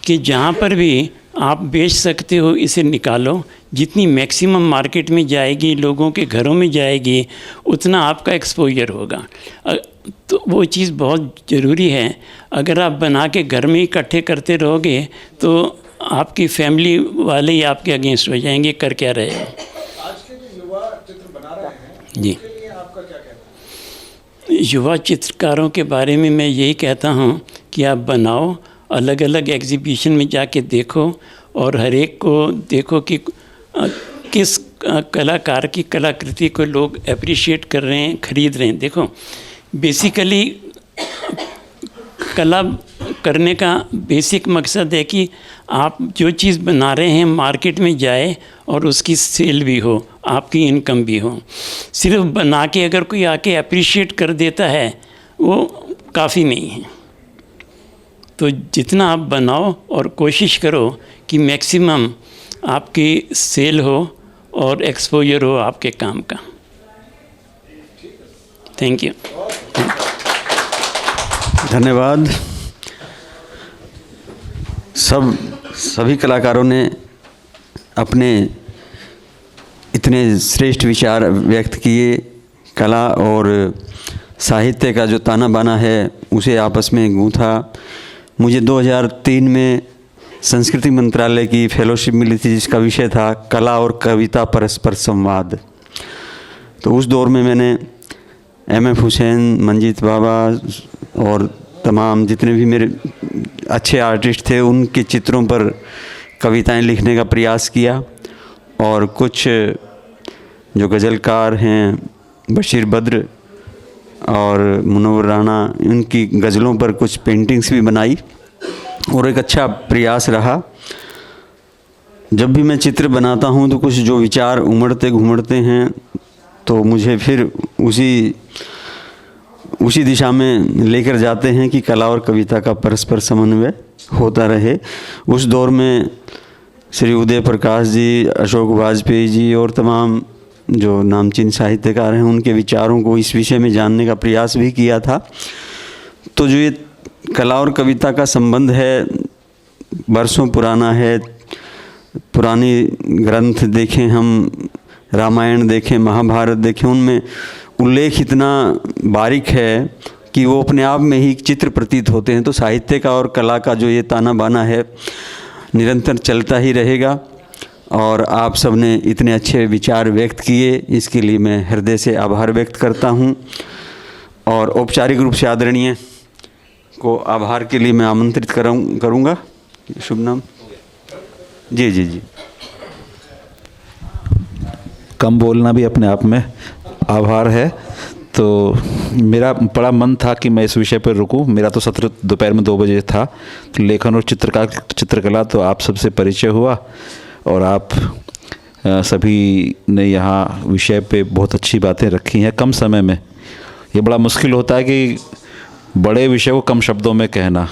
कि जहाँ पर भी आप बेच सकते हो इसे निकालो। जितनी मैक्सिमम मार्केट में जाएगी, लोगों के घरों में जाएगी, उतना आपका एक्सपोजर होगा। तो वो चीज़ बहुत ज़रूरी है। अगर आप बना के घर में इकट्ठे करते रहोगे तो आपकी फैमिली वाले ही आपके अगेंस्ट हो जाएंगे, कर क्या रहे हो। आज के जो युवा चित्र बना रहे हैं, जी, उसके लिए आपका क्या कहना है? युवा चित्रकारों के बारे में मैं यही कहता हूँ कि आप बनाओ, अलग अलग एग्जीबिशन में जाके देखो और हर एक को देखो कि किस कलाकार की कलाकृति को लोग अप्रिशिएट कर रहे हैं, खरीद रहे हैं। देखो बेसिकली कला करने का बेसिक मकसद है कि आप जो चीज़ बना रहे हैं मार्केट में जाए और उसकी सेल भी हो, आपकी इनकम भी हो। सिर्फ बना के अगर कोई आके अप्रिशिएट कर देता है वो काफ़ी नहीं है। तो जितना आप बनाओ और कोशिश करो कि मैक्सिमम आपकी सेल हो और एक्सपोजर हो आपके काम का। Thank you. धन्यवाद। सभी कलाकारों ने अपने इतने श्रेष्ठ विचार व्यक्त किए। कला और साहित्य का जो ताना बाना है उसे आपस में गूंथा। मुझे 2003 में संस्कृति मंत्रालय की फेलोशिप मिली थी जिसका विषय था कला और कविता परस्पर संवाद। तो उस दौर में मैंने M.F. हुसैन, मंजीत बाबा और तमाम जितने भी मेरे अच्छे आर्टिस्ट थे उनके चित्रों पर कविताएं लिखने का प्रयास किया। और कुछ जो गज़लकार हैं बशीर बद्र और मुनव्वर राणा, उनकी गज़लों पर कुछ पेंटिंग्स भी बनाई और एक अच्छा प्रयास रहा। जब भी मैं चित्र बनाता हूँ तो कुछ जो विचार उमड़ते घुमड़ते हैं तो मुझे फिर उसी दिशा में लेकर जाते हैं कि कला और कविता का परस्पर समन्वय होता रहे। उस दौर में श्री उदय प्रकाश जी, अशोक वाजपेयी जी और तमाम जो नामचीन साहित्यकार हैं उनके विचारों को इस विषय में जानने का प्रयास भी किया था। तो जो ये कला और कविता का संबंध है बरसों पुराना है। पुरानी ग्रंथ देखें, हम रामायण देखें, महाभारत देखें, उनमें उल्लेख इतना बारीक है कि वो अपने आप में ही चित्र प्रतीत होते हैं। तो साहित्य का और कला का जो ये ताना बाना है निरंतर चलता ही रहेगा। और आप सब ने इतने अच्छे विचार व्यक्त किए, इसके लिए मैं हृदय से आभार व्यक्त करता हूँ। और औपचारिक रूप से आदरणीय को आभार के लिए मैं आमंत्रित करूँगा। शुभ नाम। जी जी जी। कम बोलना भी अपने आप में आभार है। तो मेरा बड़ा मन था कि मैं इस विषय पर रुकूं। मेरा तो सत्र दोपहर में 2 बजे था। तो लेखन और चित्रकला तो आप सबसे परिचय हुआ और आप सभी ने यहाँ विषय पे बहुत अच्छी बातें रखी हैं कम समय में। ये बड़ा मुश्किल होता है कि बड़े विषय को कम शब्दों में कहना।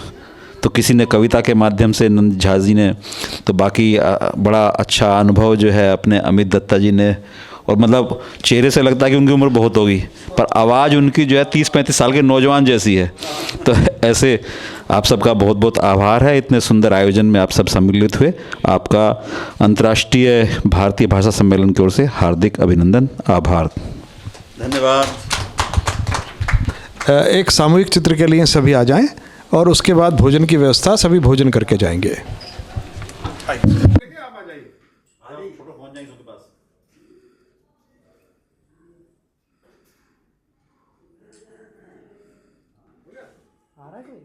तो किसी ने कविता के माध्यम से, नंद झा जी ने, तो बाकी बड़ा अच्छा अनुभव जो है अपने अमित दत्ता जी ने। और मतलब चेहरे से लगता है कि उनकी उम्र बहुत होगी पर आवाज़ उनकी जो है 30-35 साल के नौजवान जैसी है। तो ऐसे आप सबका बहुत बहुत आभार है। इतने सुंदर आयोजन में आप सब सम्मिलित हुए। आपका अंतर्राष्ट्रीय भारतीय भाषा सम्मेलन की ओर से हार्दिक अभिनंदन, आभार, धन्यवाद। एक सामूहिक चित्र के लिए सभी आ जाएं और उसके बाद भोजन की व्यवस्था, सभी भोजन करके जाएंगे। आ रहा है कोई?